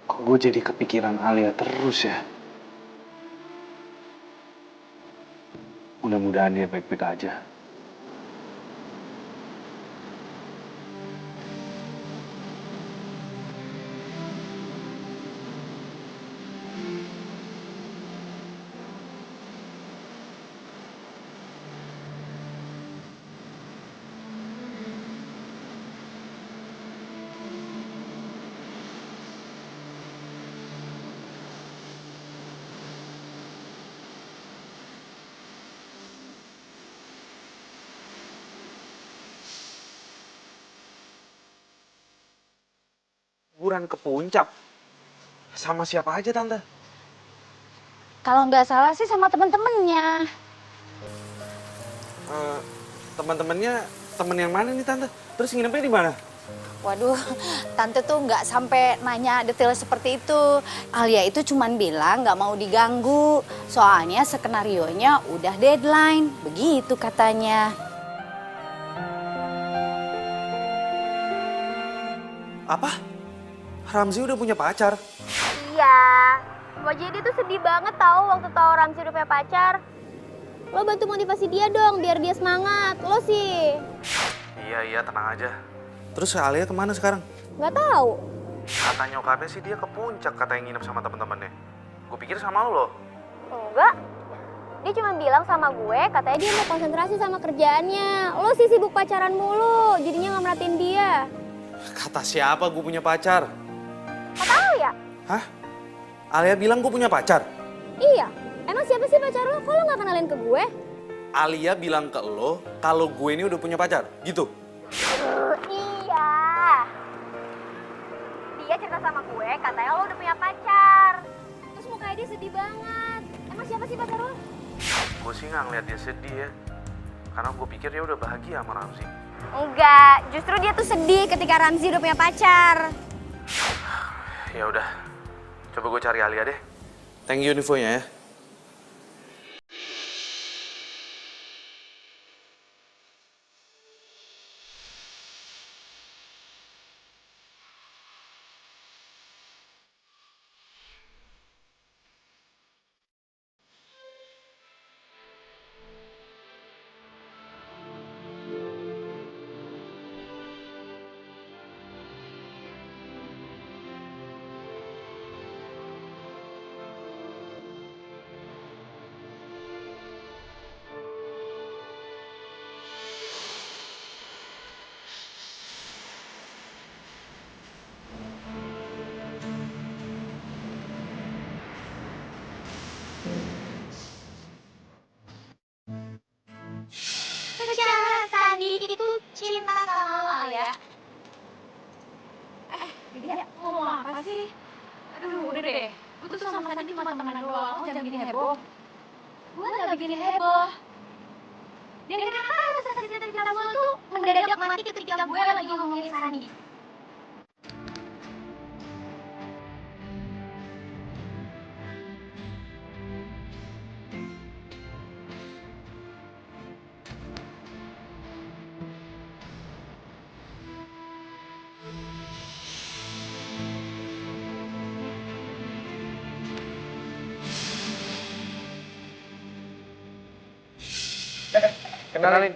Kok gue jadi kepikiran Alia terus ya? Mudah-mudahan dia baik-baik aja. Liburan ke puncak? Sama siapa aja, Tante? Kalau nggak salah sih sama temen-temennya. Teman-temannya, temen yang mana nih, Tante? Terus nginepnya di mana? Waduh, tante tuh nggak sampai nanya detail seperti itu. Alia itu cuman bilang nggak mau diganggu, soalnya skenarionya udah deadline, begitu katanya. Apa? Ramzi udah punya pacar? Iya. Kok jadi tuh sedih banget tahu waktu tahu Ramzi udah punya pacar. Lo bantu motivasi dia dong biar dia semangat. Lo sih. Iya, tenang aja. Terus Alia kemana sekarang? Nggak tahu. Kata nyokapnya sih dia ke puncak, katanya nginep sama temen-temennya. Gue pikir sama lu loh. Enggak. Dia cuma bilang sama gue, katanya dia mau konsentrasi sama kerjaannya. Lo sih sibuk pacaran mulu, jadinya nggak merhatiin dia. Kata siapa gue punya pacar? Nggak tahu ya? Hah? Alia bilang gue punya pacar? Iya. Emang siapa sih pacar lo? Kok lo nggak kenalin ke gue? Alia bilang ke lo kalau gue ini udah punya pacar, gitu? Iya. Dia cerita sama gue, katanya lo udah punya pacar. Terus mukanya dia sedih banget. Emang siapa sih pacar lo? Gue sih nggak ngeliat dia sedih ya. Karena gue pikir dia udah bahagia sama Ramzi. Enggak, justru dia tuh sedih ketika Ramzi udah punya pacar. Ya udah, coba gue cari Alia deh. Thank you infonya ya. Secara tadi itu cinta sama lo ya. Dia ngomong apa sih? Aduh, udah deh. Gue tuh sama Sandi cuma temenan doang. Lo jangan bikin heboh. Gue gak bikin heboh. Dan kenapa rasa cinta gue tuh mendadak mati ketika gue lagi ngomongin Sandi? Kenalin.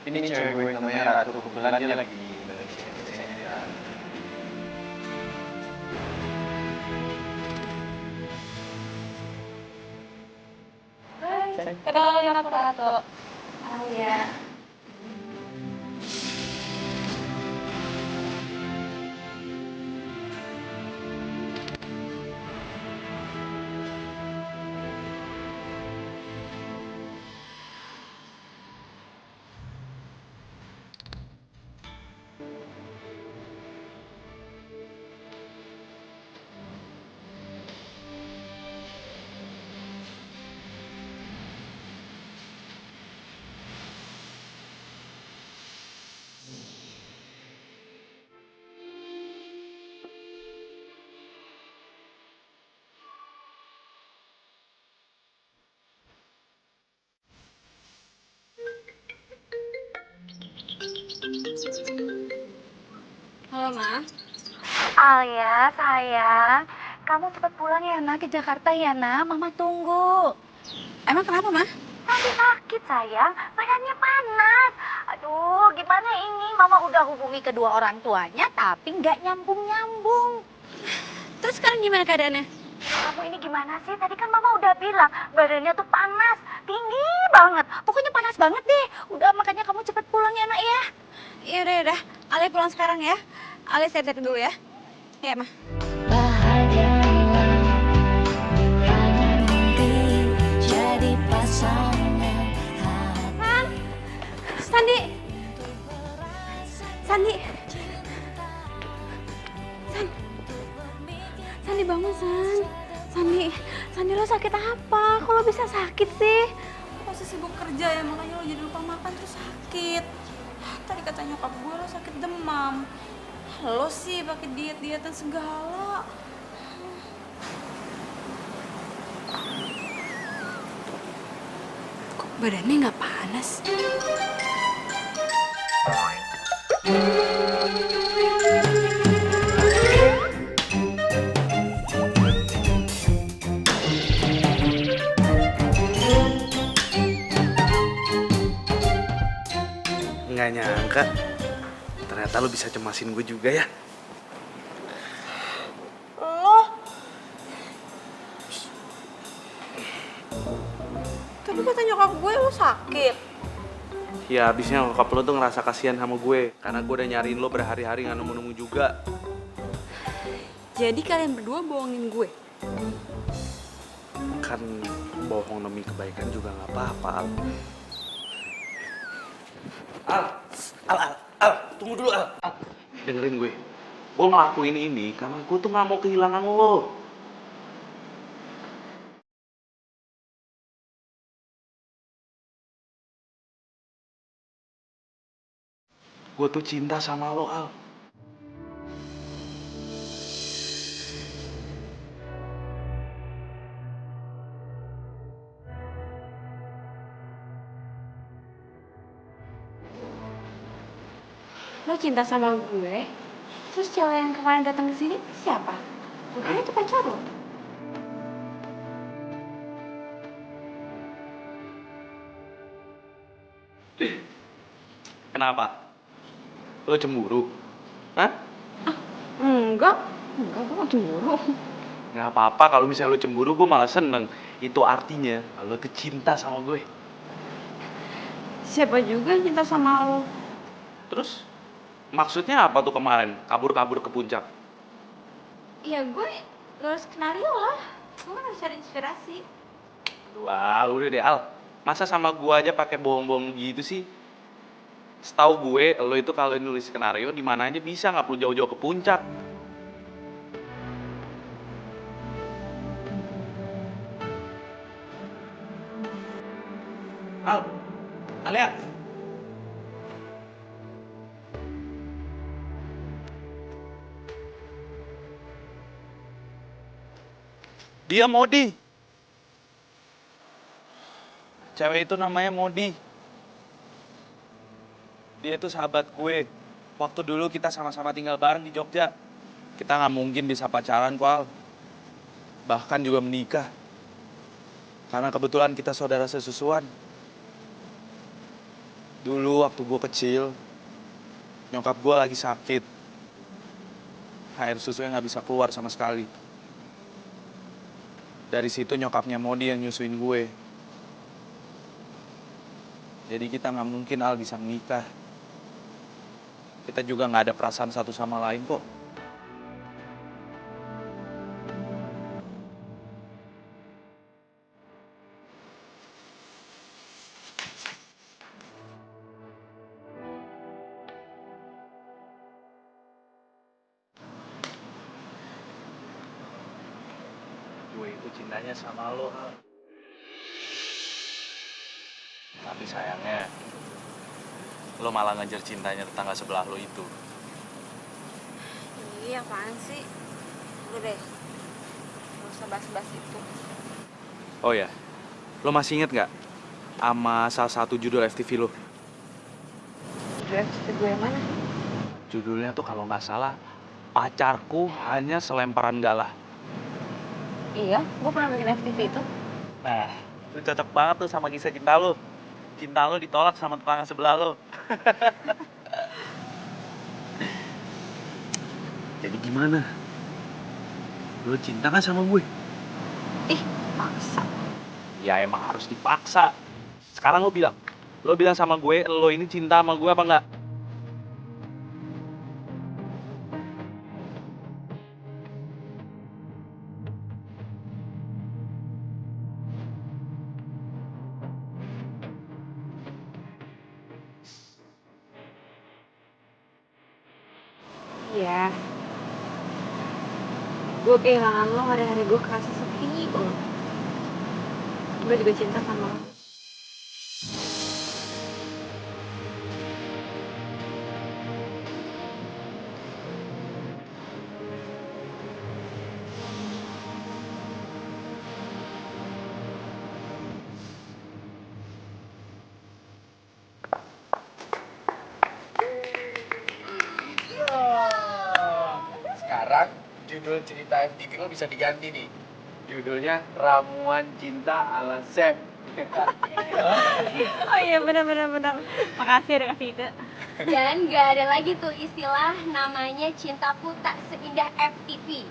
Ini cewek gue namanya Ratu. Kebetulan dia lagi balik sini. Kenalin aku Ratu. Alia. Halo, Ma. Alia, sayang. Kamu cepat pulang ya, nak, ke Jakarta ya, nak. Mama tunggu. Emang kenapa, Ma? Nanti sakit, sayang. Badannya panas. Aduh, gimana ini? Mama udah hubungi kedua orang tuanya, tapi nggak nyambung-nyambung. Terus sekarang gimana keadaannya? Kamu ini gimana sih? Tadi kan Mama udah bilang badannya tuh panas, tinggi banget. Pokoknya panas banget deh. Udah, makanya kamu cepet pulang ya, nak ya. Yaudah. Alia pulang sekarang ya. Alia set-set dulu ya. Ya, Ma. Bahagialah nanti jadi pasangan hati. Sandi. Sandi. Sandi bangun, Sandi lo sakit apa? Kok lo bisa sakit sih? Masa sibuk kerja ya, makanya lo jadi lupa makan terus sakit. Tadi kata nyokap gue lo sakit demam. Lo sih pakai diet-dietan segala. Kok badannya nggak panas? Nggak nyangka, ternyata lu bisa cemasin gue juga ya. Lo? Tapi kata nyokap gue lo sakit. Ya abisnya nyokap lo tuh ngerasa kasihan sama gue, karena gue udah nyariin lo berhari-hari nggak nemu-nemu juga. Jadi kalian berdua bohongin gue? Kan bohong demi kebaikan juga nggak apa-apa, Al, tunggu dulu, Al. Dengerin gue. Gue ngelakuin ini karena gue tuh nggak mau kehilangan lo. Gue tuh cinta sama lo, Al. Lo cinta sama gue? Terus cewek yang kemarin datang ke sini siapa? Bukan itu pacar lo? Kenapa? Lo cemburu? Hah? Enggak, gue gak cemburu. Nggak apa-apa kalau misalnya lo cemburu, gue malah seneng. Itu artinya lo tuh cinta sama gue. Siapa juga yang cinta sama lo? Terus maksudnya apa tuh kemarin kabur-kabur ke puncak? Ya gue nulis skenario lah. Gue kan harus cari inspirasi. Wah, udah deh Al. Masa sama gue aja pakai bohong-bohong gitu sih? Setahu gue, lo itu kalau nulis skenario di mana aja bisa, nggak perlu jauh-jauh ke puncak. Al, Alia. Dia Modi. Cewek itu namanya Modi. Dia itu sahabat gue. Waktu dulu kita sama-sama tinggal bareng di Jogja. Kita nggak mungkin bisa pacaran, Al. Bahkan juga menikah. Karena kebetulan kita saudara sesusuan. Dulu waktu gue kecil, nyokap gue lagi sakit. Air susunya nggak bisa keluar sama sekali. Dari situ nyokapnya Modi yang nyusuin gue. Jadi kita nggak mungkin Al bisa menikah. Kita juga nggak ada perasaan satu sama lain kok. Gue itu cintanya sama lo, Al. Tapi sayangnya, lo malah ngejar cintanya tetangga sebelah lo itu. Iya, apaan sih? Udah deh, gak usah bahas-bahas itu. Oh ya, lo masih inget nggak sama salah satu judul FTV lo? Judul FTV gue yang mana? Judulnya tuh kalau nggak salah, Pacarku Hanya Selemparan Galah. Iya, gue pernah bikin FTV itu. Nah, itu cocok banget tuh sama kisah cinta lo. Cinta lo ditolak sama tetangga sebelah lo. Jadi gimana? Lo cinta kan sama gue? Ih, maksa. Ya emang harus dipaksa. Sekarang lo bilang sama gue, lo ini cinta sama gue apa enggak? Iya. Gue kehilangan lo, hari-hari gue kerasa sepi banget. Gue juga cinta sama lo. Sekarang judul cerita FTV lo bisa diganti nih. Judulnya Ramuan Cinta ala Sam. Oh iya benar. Makasih udah kasih ide. Dan gak ada lagi tuh istilah namanya cintaku tak seindah FTV.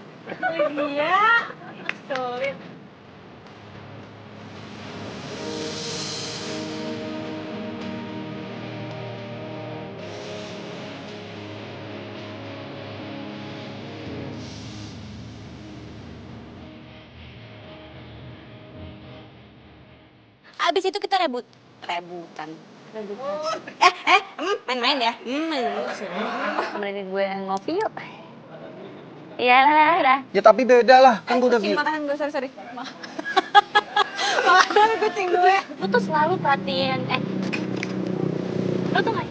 Iya. Sulit. Abis itu kita rebutan. Main-main ya? Temenin gue ngopi yuk. Iya, udah. Ya tapi beda lah, kan gue udah Kucing bilang. makanan gue, sorry. Makanan kucing gue. Lu tuh selalu perhatiin, lu tuh gak